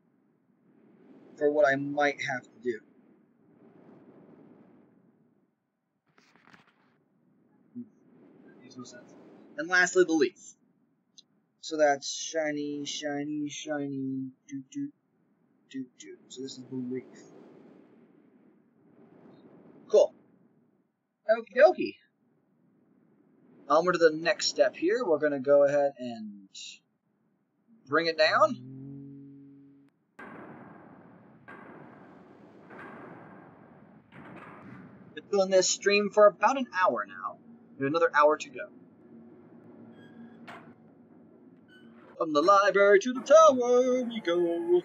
for what I might have to do. Makes no sense. And lastly, the leaf. So that's shiny, shiny, shiny, doot, doot, doot, doot. So this is the leaf. Cool. Okie dokie. Onward to the next step here. We're going to go ahead and bring it down. Been doing this stream for about an hour now. We have another hour to go. From the library to the tower we go.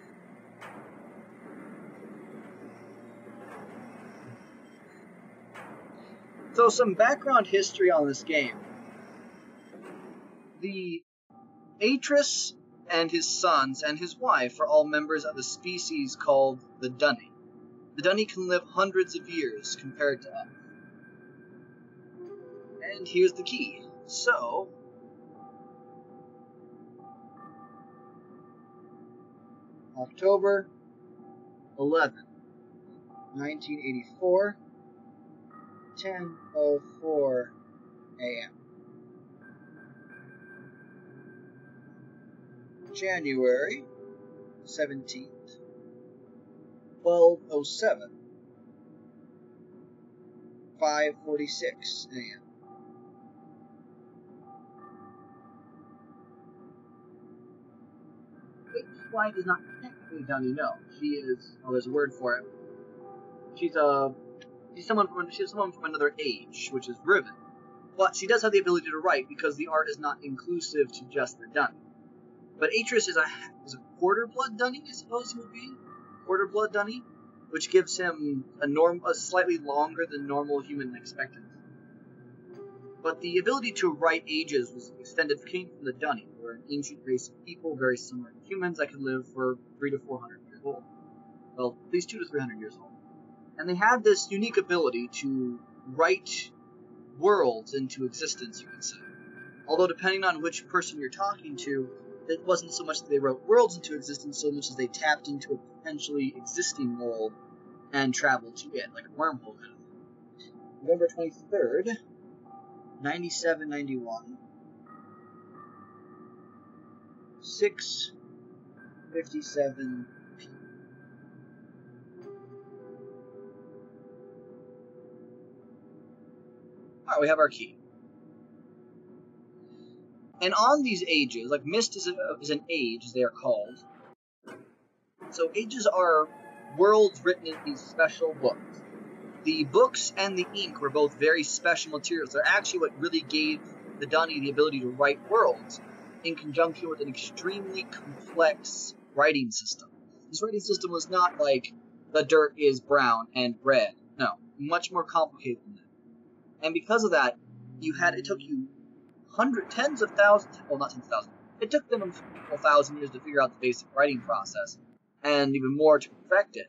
So some background history on this game. The Atris and his sons and his wife are all members of a species called the Dunny. The Dunny can live hundreds of years compared to us. And here's the key. So, October 11, 1984, 10:04 a.m. January 17th, 12:07, 5:46 a.m. His wife is not technically Dunny, no. She is, oh, there's a word for it. She's someone from another age, which is Riven. But she does have the ability to write because the art is not inclusive to just the Dunny. But Atreus is a quarter blood dunny, I suppose he would be. Quarter blood dunny, which gives him a slightly longer than normal human expectancy. But the ability to write ages was extended, came from the dunny, who were an ancient race of people very similar to humans that could live for 300 to 400 years old. Well, at least 200 to 300 years old. And they had this unique ability to write worlds into existence, you could say. Although depending on which person you're talking to, it wasn't so much that they wrote worlds into existence so much as they tapped into a potentially existing world and traveled to it, like a wormhole kind of thing. November 23rd, 9791, 6:57 p.m. Alright, we have our key. And on these ages, like Myst is an age, as they are called. So ages are worlds written in these special books. The books and the ink were both very special materials. They're actually what really gave the Dunny the ability to write worlds, in conjunction with an extremely complex writing system. This writing system was not like the dirt is brown and red. No, much more complicated than that. And because of that, it took you tens of thousands, well, not tens of thousands, it took them a couple thousand years to figure out the basic writing process, and even more to perfect it.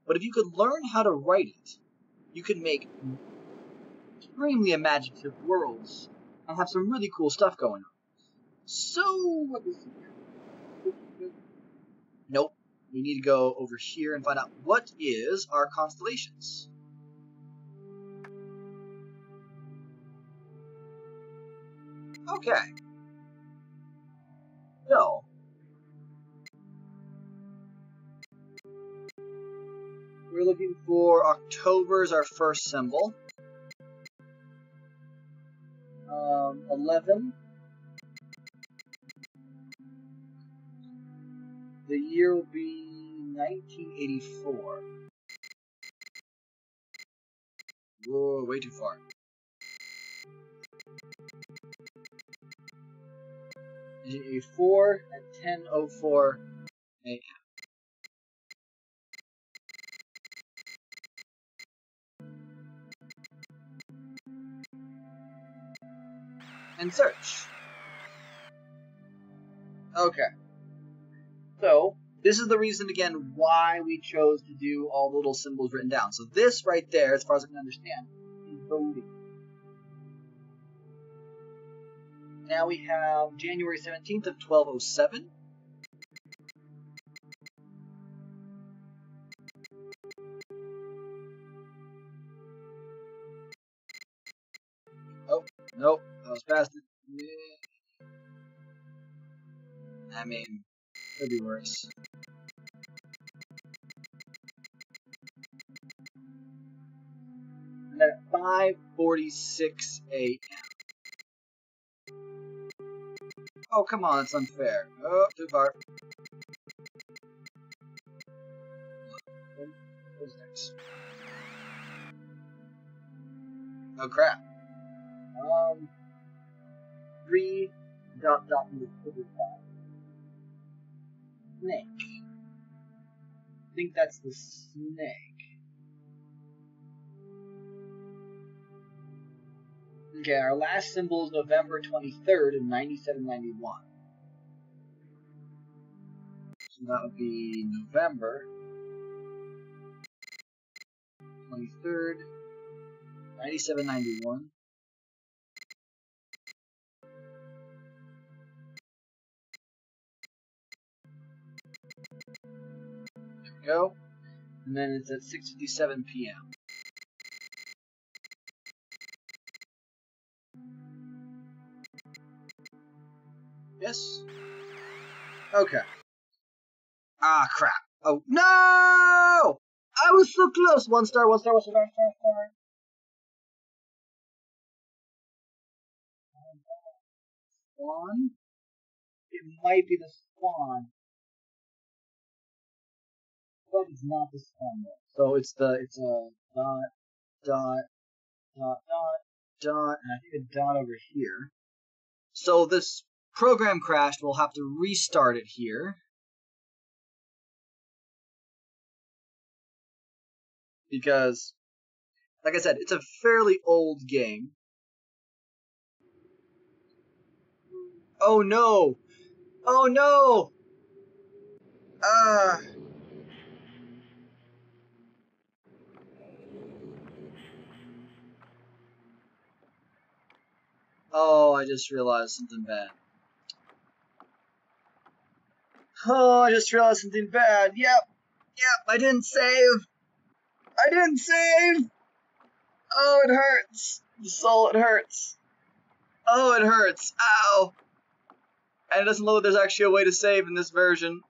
But if you could learn how to write it, you could make extremely imaginative worlds and have some really cool stuff going on. So, what is it? Nope. We need to go over here and find out what is our constellations. Okay. So, we're looking for October as our first symbol. 11. The year will be 1984. Whoa, way too far. 1984 at 10:04 a.m. And search. Okay. So, this is the reason, again, why we chose to do all the little symbols written down. So this right there, as far as I can understand, is the leap. Now we have January 17th of 1207. Oh, nope, I was past it. I mean, could be worse. And then at 5:46 a.m. Oh, come on, that's unfair. Oh, too far. What's next? Oh, crap. 3 ... Snake. I think that's the snake. Okay, our last symbol is November 23rd of 9791. So that would be November 23rd, 9791. There we go. And then it's at 6:57 p.m. Yes? Okay. Ah, crap. Oh, no! I was so close! One star, one star, one star, one star, one star. Swan? It might be the swan. But it's not the swan though. So it's a dot, dot, dot, dot, dot, and I think a dot over here. So this program crashed. We'll have to restart it here. Because, like I said, it's a fairly old game. Oh no! Oh no! Oh, I just realized something bad. Oh, I just realized something bad. Yep, I didn't save. I didn't save. Oh, it hurts. The soul, it hurts. Oh, it hurts. Ow. And it doesn't look like there's actually a way to save in this version.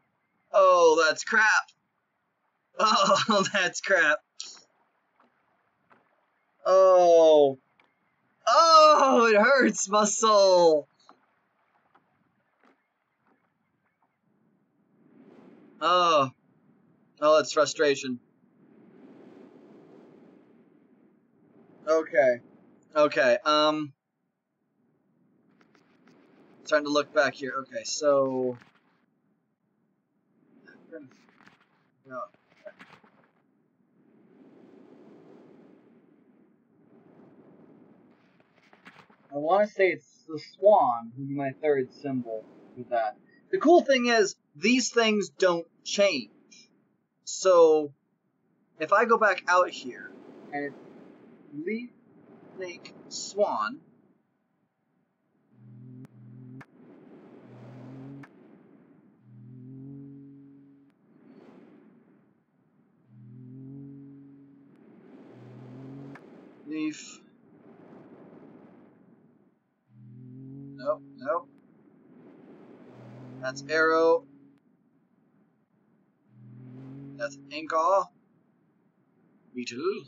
Oh, that's crap. Oh, that's crap. Oh. Oh, it hurts my soul. Oh. Oh, that's frustration. Okay. Okay, starting to look back here. Okay, so... I want to say it's the swan would be my third symbol with that. The cool thing is, these things don't change. So, if I go back out here, and it's leaf, snake, swan, leaf, nope, nope, that's arrow, that's inkaw, beetle,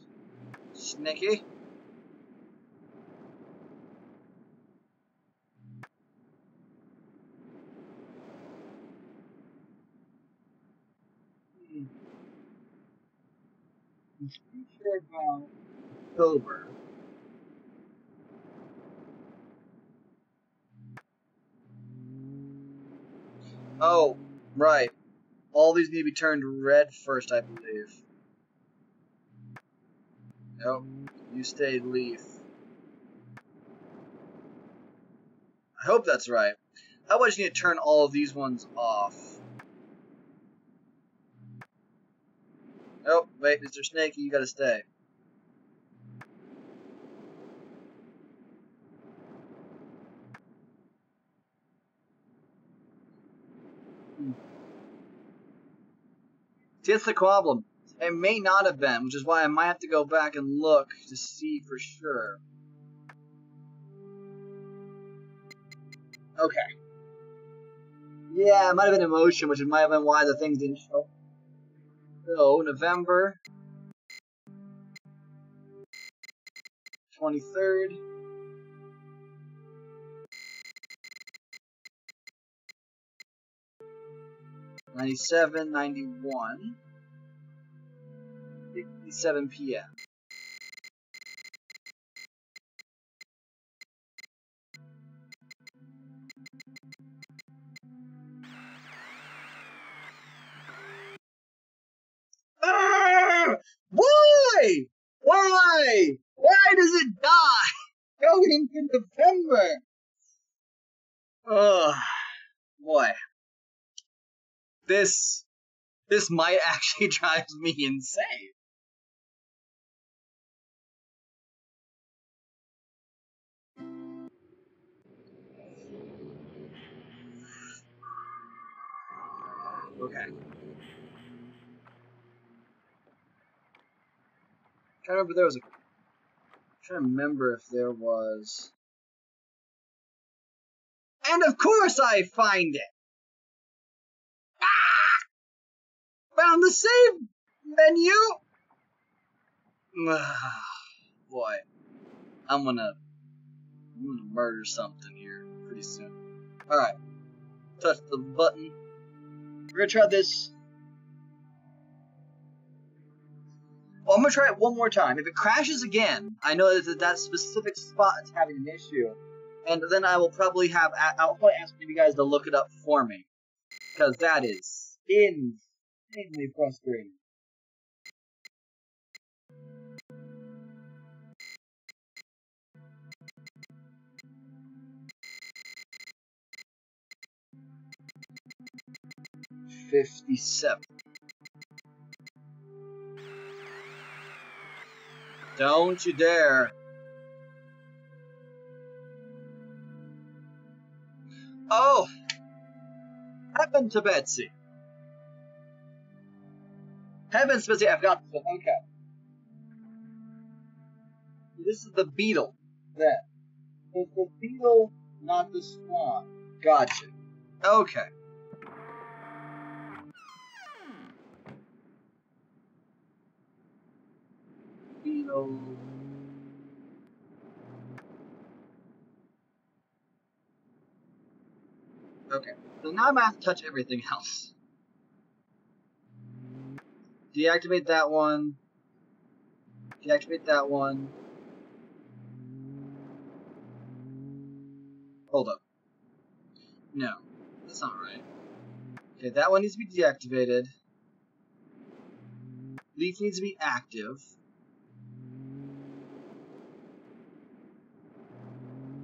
snaky, I'm pretty sure about October. Oh, right. All these need to be turned red first, I believe. Nope. You stayed leaf. I hope that's right. How about I just need to turn all of these ones off? Oh, wait, Mr. Snaky, you gotta stay. See, that's the problem. It may not have been, which is why I might have to go back and look to see for sure. Okay. Yeah, it might have been emotion, which might have been why the things didn't show. So, November 23rd. 97, 91, 67 p.m. Ah! Why? Why? Why does it die? Going into November. Ugh, boy. This might actually drive me insane. Okay. I'm trying to remember if there was. And of course I find it! Ah! Found the save menu! Boy. I'm gonna murder something here pretty soon. Alright. Touch the button. We're gonna try this. Well, I'm gonna try it one more time. If it crashes again, I know that that specific spot is having an issue. And then I will probably I'll probably ask you guys to look it up for me. Because that is insanely frustrating. $57. Don't you dare. Oh! Heaven to Betsy. Heavens to Betsy, I've got this one. Okay. This is the beetle. Then. It's the beetle, not the swan. Gotcha. Okay. Beetle. Okay. So now I'm gonna have to touch everything else. Deactivate that one. Deactivate that one. Hold up. No. That's not right. Okay, that one needs to be deactivated. Leaf needs to be active.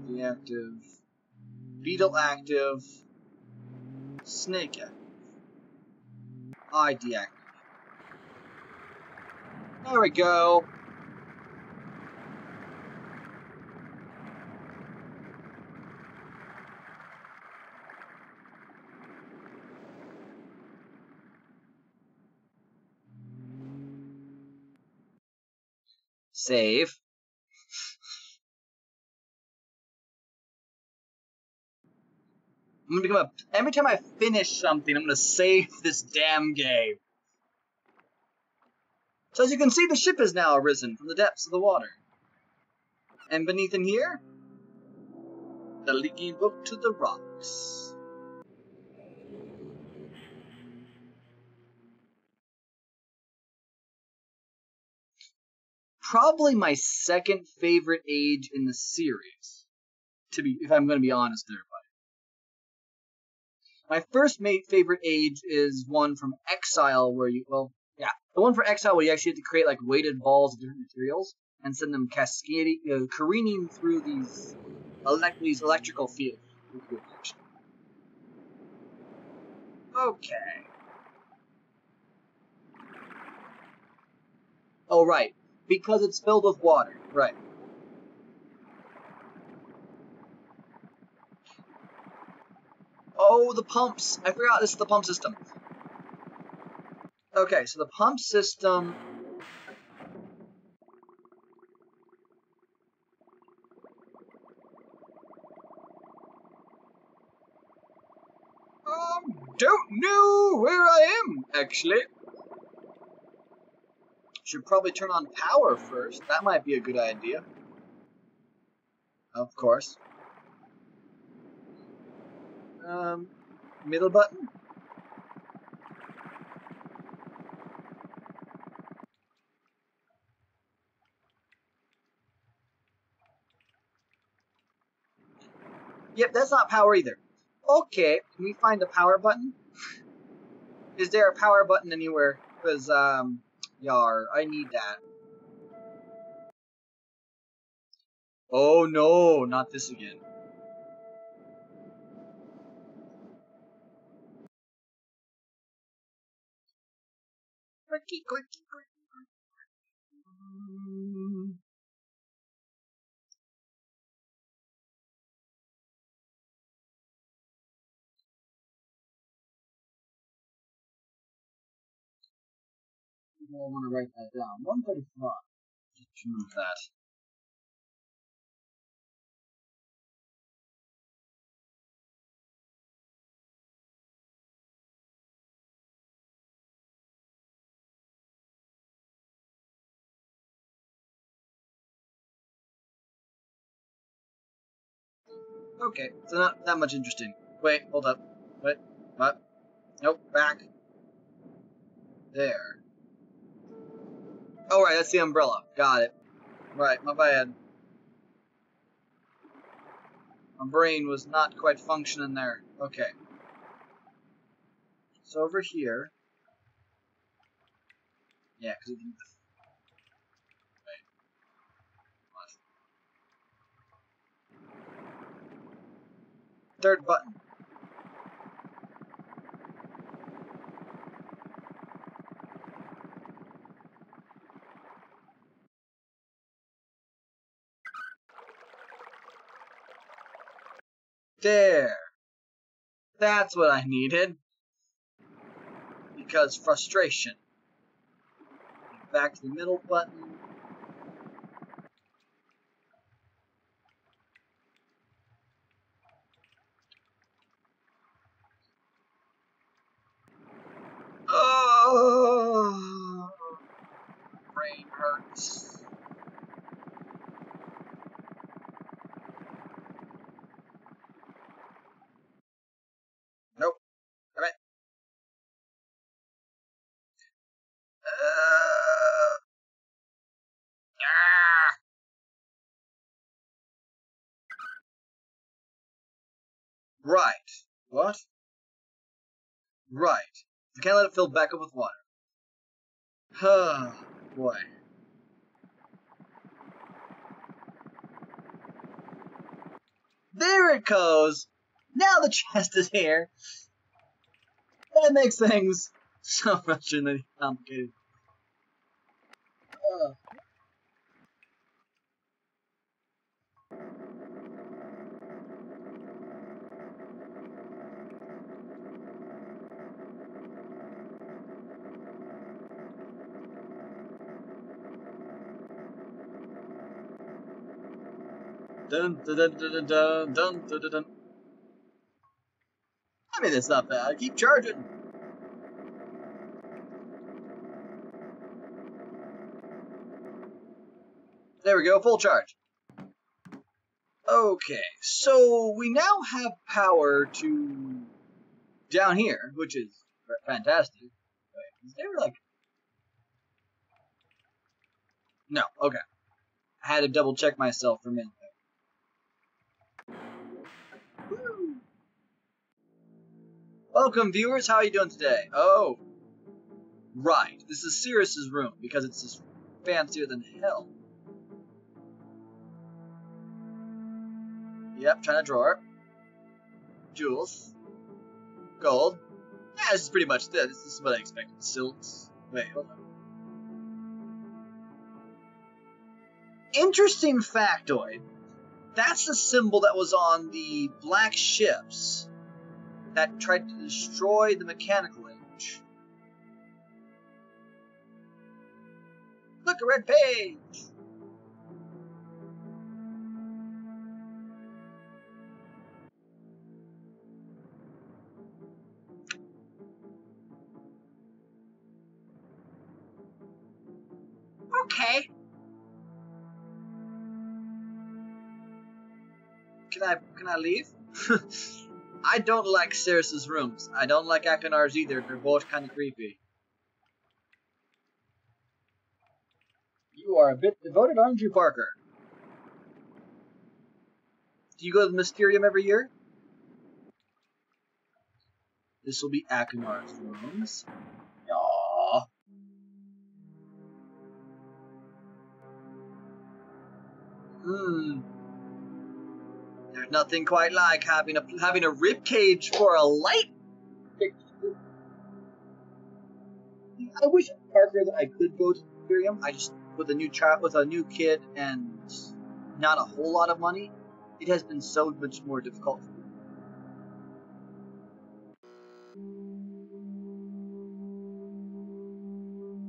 Deactive. Beetle active. Snake active. I deactivate. There we go. Save. I'm gonna become every time I finish something, I'm gonna save this damn game. So as you can see, the ship has now arisen from the depths of the water. And beneath in here, the leaking book to the rocks. Probably my second favorite age in the series. If I'm gonna be honest there, buddy. My first favorite age is one from Exile, where the one for Exile where you actually have to create like weighted balls of different materials and send them cascading, careening through these electrical fields. Okay. Oh, right. Because it's filled with water. Right. Oh, the pumps. I forgot this is the pump system. Okay, so the pump system... don't know where I am, actually. Should probably turn on power first. That might be a good idea. Of course. Middle button? Yep, that's not power either. Okay, can we find a power button? Is there a power button anywhere? Because, I need that. Oh no, not this again. Quirky, quirky, quirky. I want to write that down. 135. Just remove that. Okay, so not that much interesting. Wait, hold up. Wait, what? Nope, back. There. Oh, right, that's the umbrella. Got it. Right, my bad. My brain was not quite functioning there. Okay. So over here. Yeah, because we didn't. Wait. Third button. There. That's what I needed. Because frustration. Back to the middle button. Oh, brain hurts. Nope. Alright. Right. What? Right. I can't let it fill back up with water. Huh. Boy. There it goes! Now the chest is here! That makes things so frustratingly complicated. Dun dun dun dun dun dun dun dun dun. I mean, it's not bad. Keep charging. There we go, full charge. Okay, so we now have power to down here, which is fantastic. Wait, is there like... No, okay. I had to double check myself for a minute. Woo. Welcome, viewers. How are you doing today? Oh, right. This is Sirius's room because it's just fancier than hell. Yep, China drawer. Jewels. Gold. Yeah, this is pretty much this. This is what I expected. Silks. Wait, hold on. Interesting factoid. That's the symbol that was on the black ships that tried to destroy the mechanical age. Look, a red page! Okay. Can I leave? I don't like Ceres's rooms. I don't like Akinar's either. They're both kind of creepy. You are a bit devoted, aren't you, Parker? Do you go to the Mysterium every year? This will be Akinar's rooms. Aww. There's nothing quite like having a rib cage for a light fixture. I wish, Parker, that I could go to the Mysterium. I just, with a new kid and not a whole lot of money, it has been so much more difficult.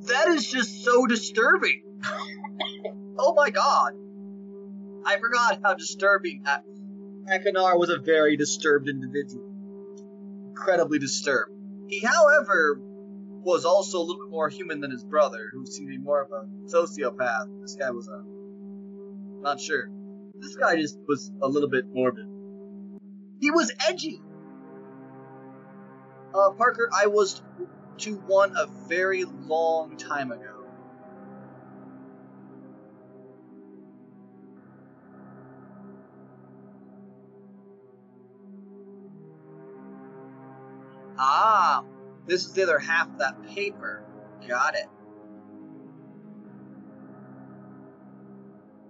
That is just so disturbing. Oh my god. I forgot how disturbing Akinar was. A very disturbed individual. Incredibly disturbed. He, however, was also a little bit more human than his brother, who seemed to be more of a sociopath. This guy was not sure. This guy just was a little bit morbid. He was edgy. Parker, I was to one a very long time ago. Ah, this is the other half of that paper. Got it.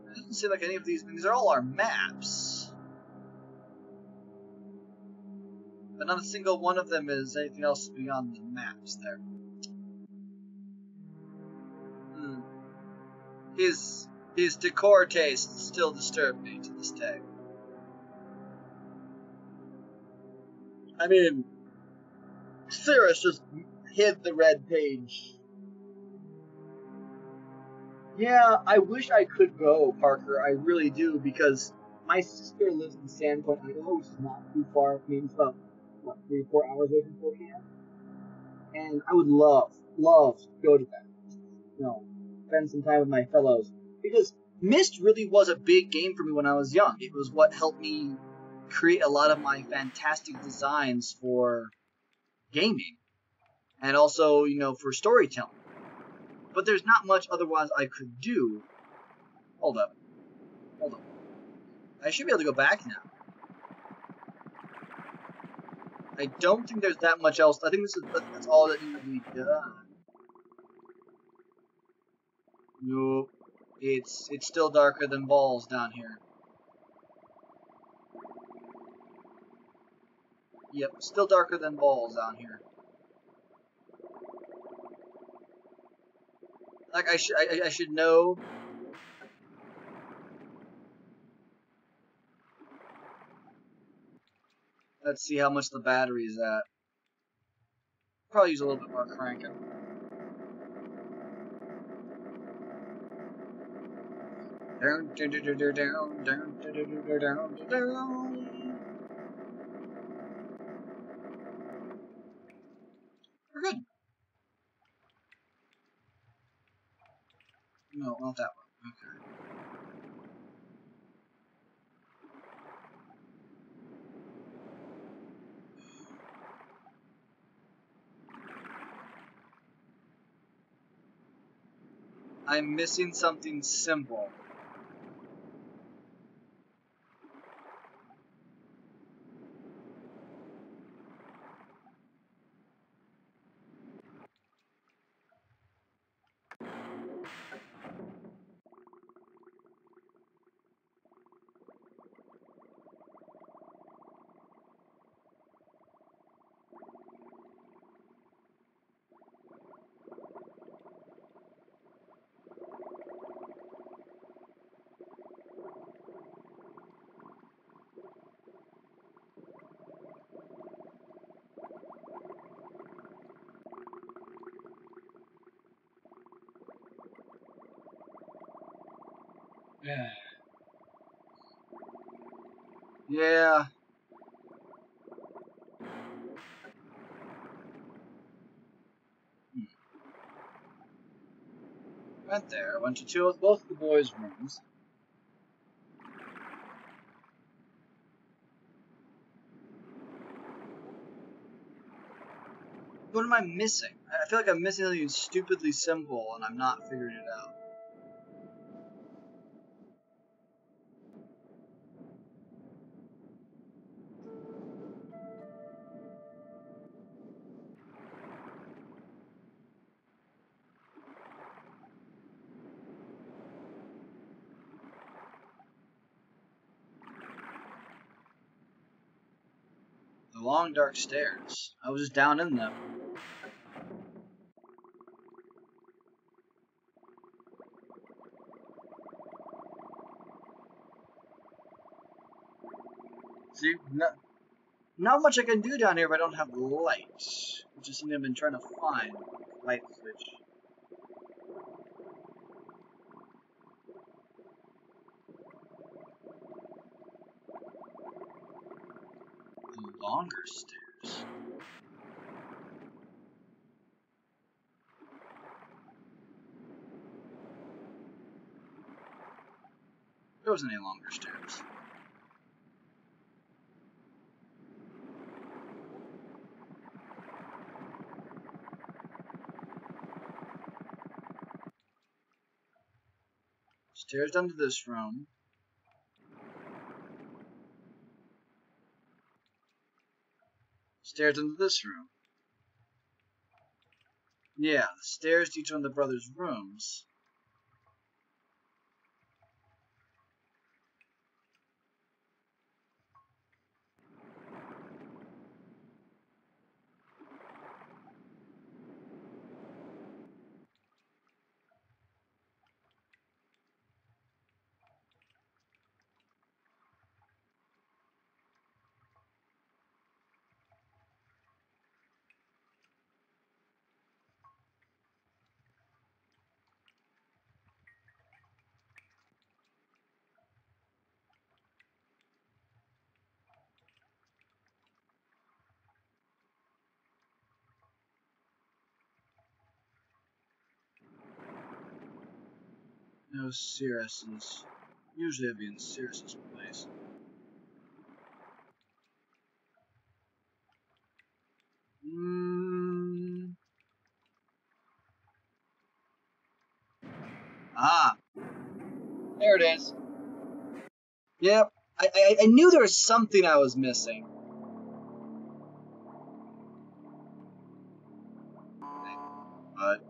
It doesn't seem like any of these are all our maps. But not a single one of them is anything else beyond the maps there. His decor tastes still disturb me to this day. I mean, Cirrus just hid the red page. Yeah, I wish I could go, Parker. I really do, because my sister lives in Sandpoint, Idaho, which is not too far. I mean, it's about, 3 or 4 hours away from Spokane. And I would love to go to that. Spend some time with my fellows. Because Myst really was a big game for me when I was young. It was what helped me create a lot of my fantastic designs for gaming. And also, for storytelling. But there's not much otherwise I could do. Hold up. I should be able to go back now. I don't think there's that much else. I think that's all that needs to be done. Nope. It's still darker than balls down here. Yep, still darker than balls down here. Like I should know. Let's see how much the battery is at. Probably use a little bit more cranking. Down. We're good. No, not that one. Okay. I'm missing something simple. Yeah. Went there. Went to chill with both the boys' rooms. What am I missing? I feel like I'm missing something stupidly simple and I'm not figuring it out. The long dark stairs. I was just down in them. See, not much I can do down here if I don't have light, which is something I've been trying to find. Light switch. The longer stairs. There wasn't any longer stairs. Stairs down to this room. Stairs into this room. Yeah, the stairs to each one of the brothers' rooms. No Sirius's. Usually I'd be in Sirius's place. Ah, there it is. Yep. I knew there was something I was missing. But.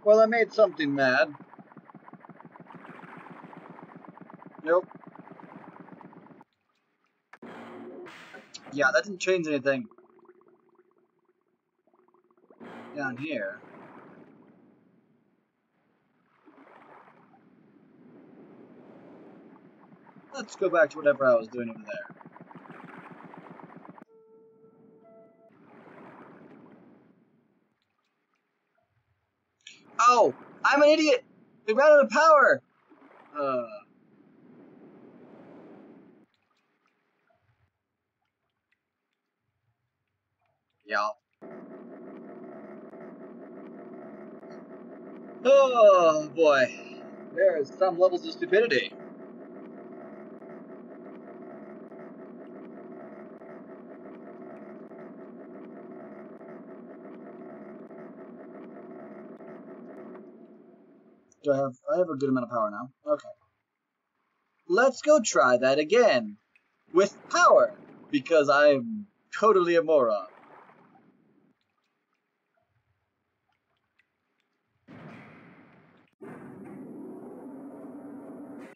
Well, I made something mad. Nope. Yeah, that didn't change anything. Down here. Let's go back to whatever I was doing over there. Oh, I'm an idiot! We ran out of power! Yeah. Oh, boy. There's some levels of stupidity. I have a good amount of power now. Okay. Let's go try that again. With power. Because I'm totally a moron.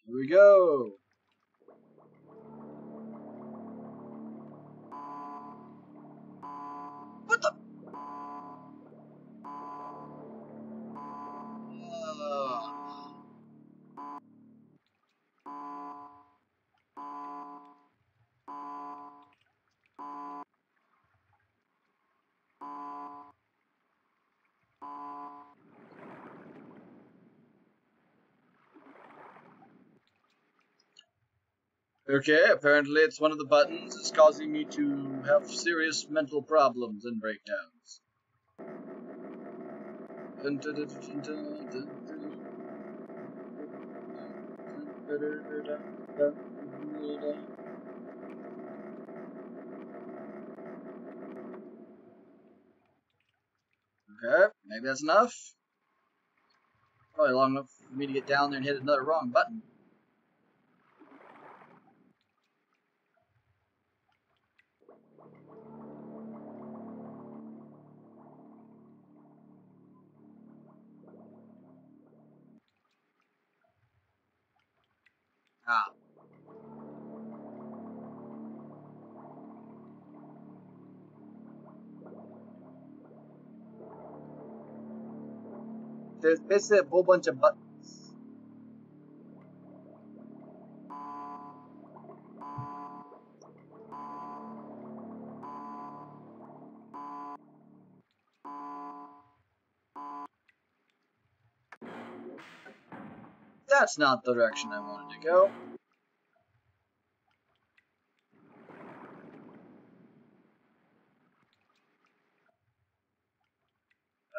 Here we go. What the? Okay, apparently it's one of the buttons that's causing me to have serious mental problems and breakdowns. Okay, maybe that's enough. Probably long enough for me to get down there and hit another wrong button. Ah. There's basically a whole bunch of buttons. That's not the direction I wanted to go.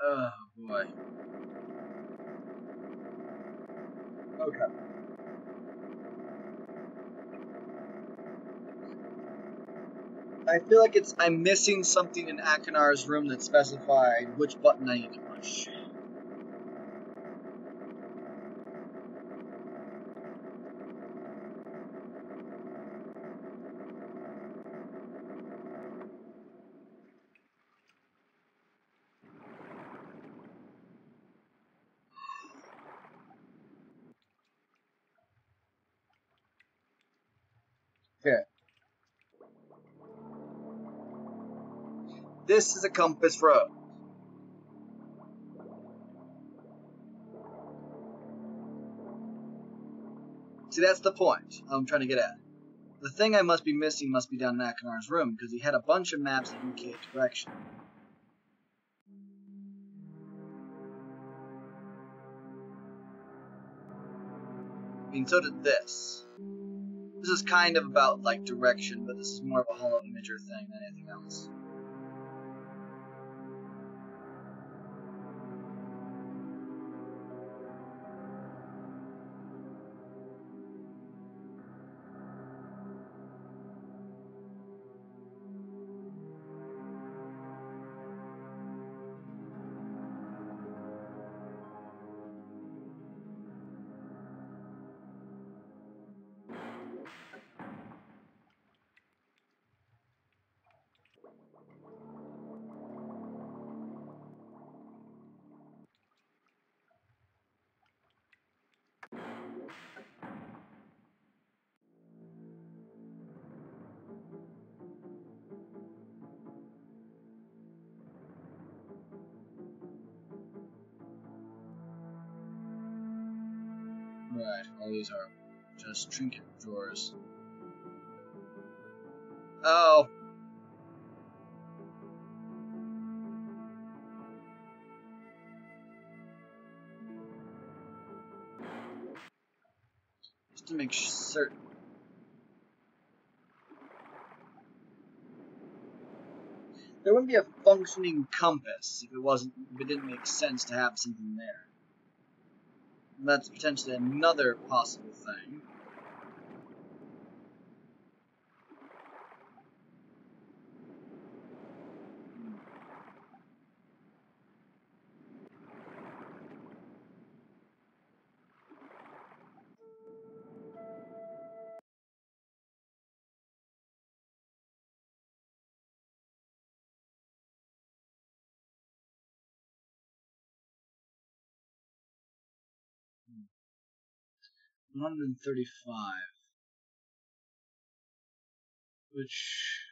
Oh boy. Okay. I feel like I'm missing something in Akinar's room that specified which button I need to push. Okay. This is a compass road. See, that's the point I'm trying to get at. The thing I must be missing must be down in Akinar's room, because he had a bunch of maps that indicate direction. I mean, so did this. This is kind of about, like, direction, but this is more of a hollow imager thing than anything else. Right, all these are just trinket drawers. Oh! Just to make certain. There wouldn't be a functioning compass if it didn't make sense to have something there. And that's potentially another possible thing. 135. Which...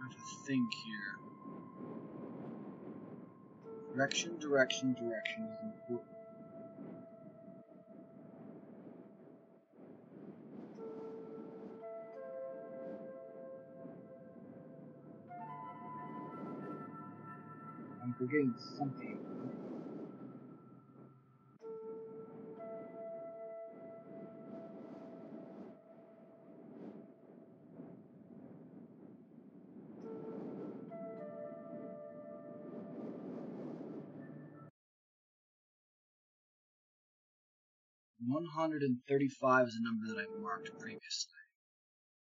I have to think here. Direction is important. I'm forgetting something. 135 is a number that I marked previously,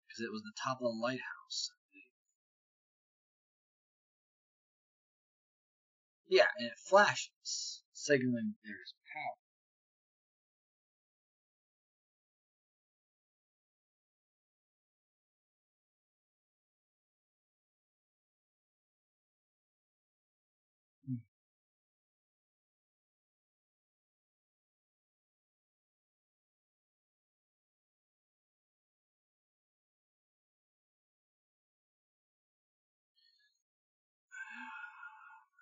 because it was the top of the lighthouse. Yeah, and it flashes, signaling there's power.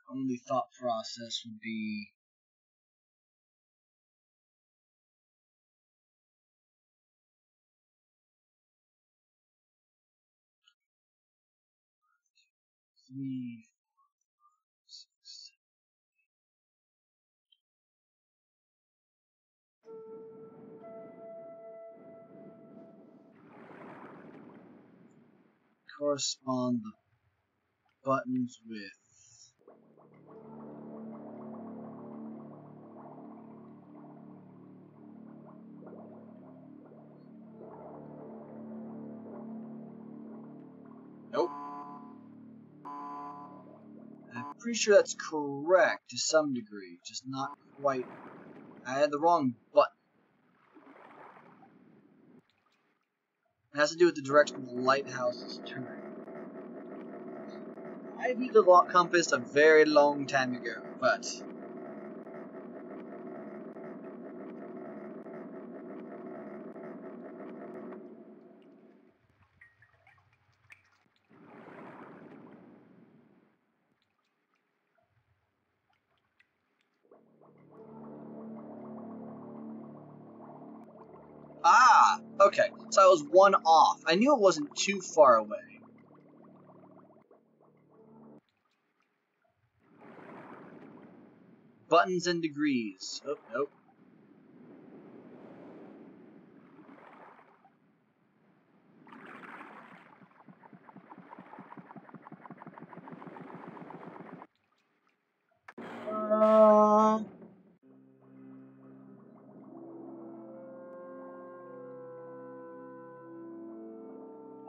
only thought process would be three, 6, correspond the buttons with. Nope. I'm pretty sure that's correct to some degree, just not quite. I had the wrong button. It has to do with the direction the lighthouse is turning. I've used a compass a very long time ago, but okay. So I was one off. I knew it wasn't too far away. Buttons and degrees. Oh, nope.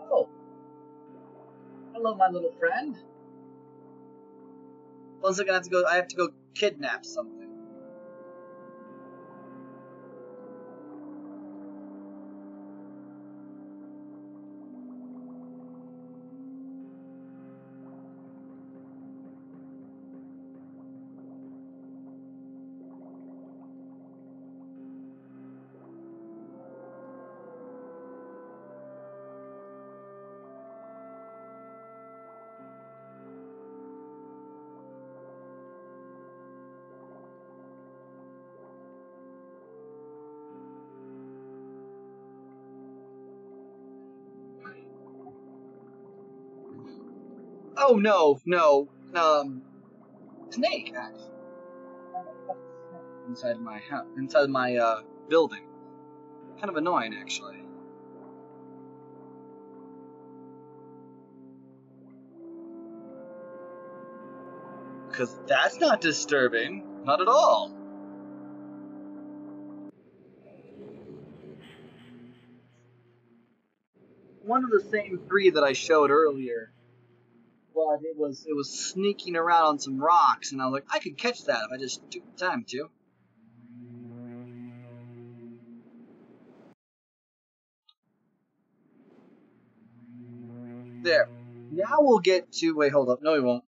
Oh. Hello, my little friend. One second, I have to go kidnap something. Oh no, snake actually. Inside my house, inside my building. Kind of annoying actually. Because that's not disturbing, not at all. One of the same three that I showed earlier, but it was sneaking around on some rocks, and I was like, I could catch that if I just took the time to. There. Now we'll get to. Wait, hold up. No, we won't.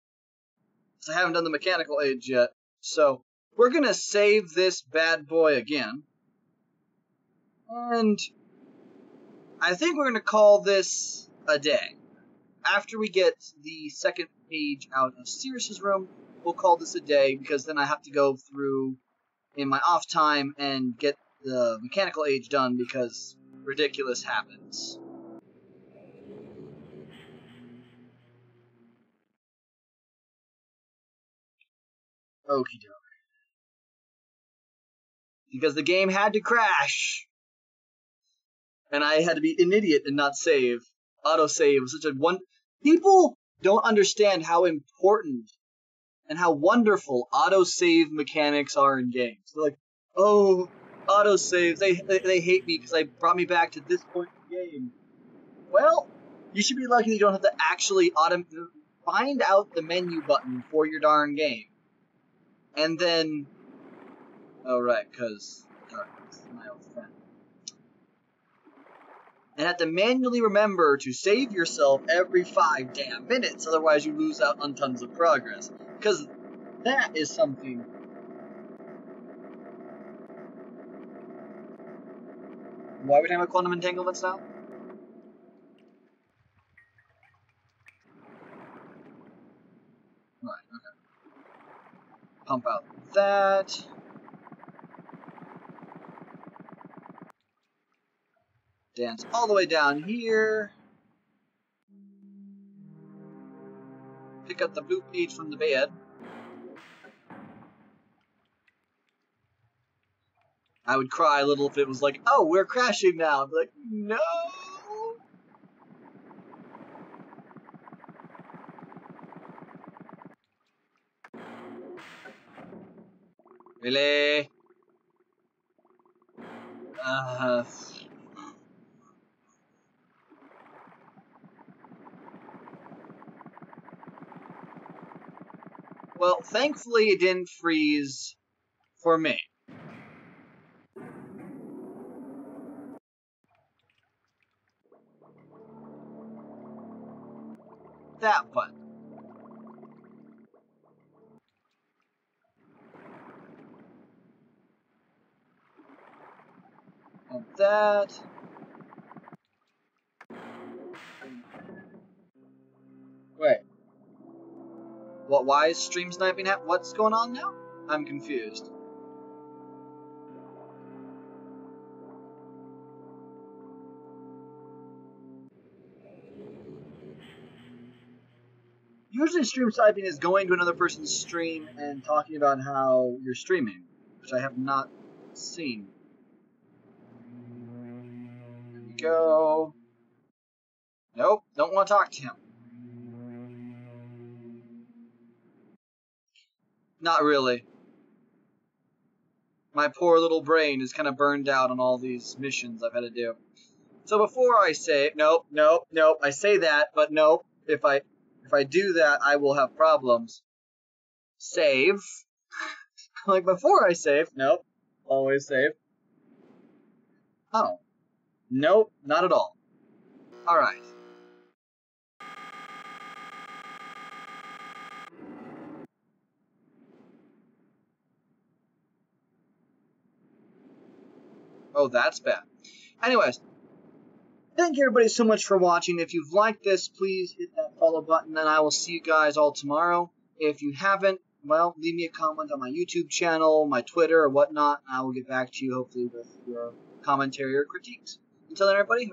I haven't done the mechanical age yet. So we're gonna save this bad boy again, and I think we're gonna call this a day. After we get the second page out of Sirius's room, we'll call this a day because then I have to go through in my off time and get the mechanical age done because ridiculous happens. Okie doke. Because the game had to crash, and I had to be an idiot and not save. Autosave was such a one. People don't understand how important and how wonderful autosave mechanics are in games. They're like, oh, autosaves, they hate me because they brought me back to this point in the game. Well, you should be lucky that you don't have to actually find out the menu button for your darn game. And then, oh right, because darkness, my old friend. And have to manually remember to save yourself every 5 damn minutes, otherwise you lose out on tons of progress. Because that is something. Why are we talking about quantum entanglements now? Right, okay. Pump out that. Dance all the way down here. Pick up the blue page from the bed. I would cry a little if it was like, oh, we're crashing now. I'd be like, no! Really? Well, thankfully it didn't freeze for me. That button. And that. Wait. What? Why is stream sniping happening? What's going on now? I'm confused. Usually stream sniping is going to another person's stream and talking about how you're streaming, which I have not seen. There we go. Nope, don't want to talk to him. Not really. My poor little brain is kind of burned out on all these missions I've had to do. So before I say, nope, I say that, but nope, if I do that, I will have problems. Save. Like before I save, nope, always save. Oh, nope, not at all. All right. Oh, that's bad. Anyways, thank you everybody so much for watching. If you've liked this, please hit that follow button, and I will see you guys all tomorrow. If you haven't, well, leave me a comment on my YouTube channel, my Twitter, or whatnot, and I will get back to you hopefully with your commentary or critiques. Until then, everybody,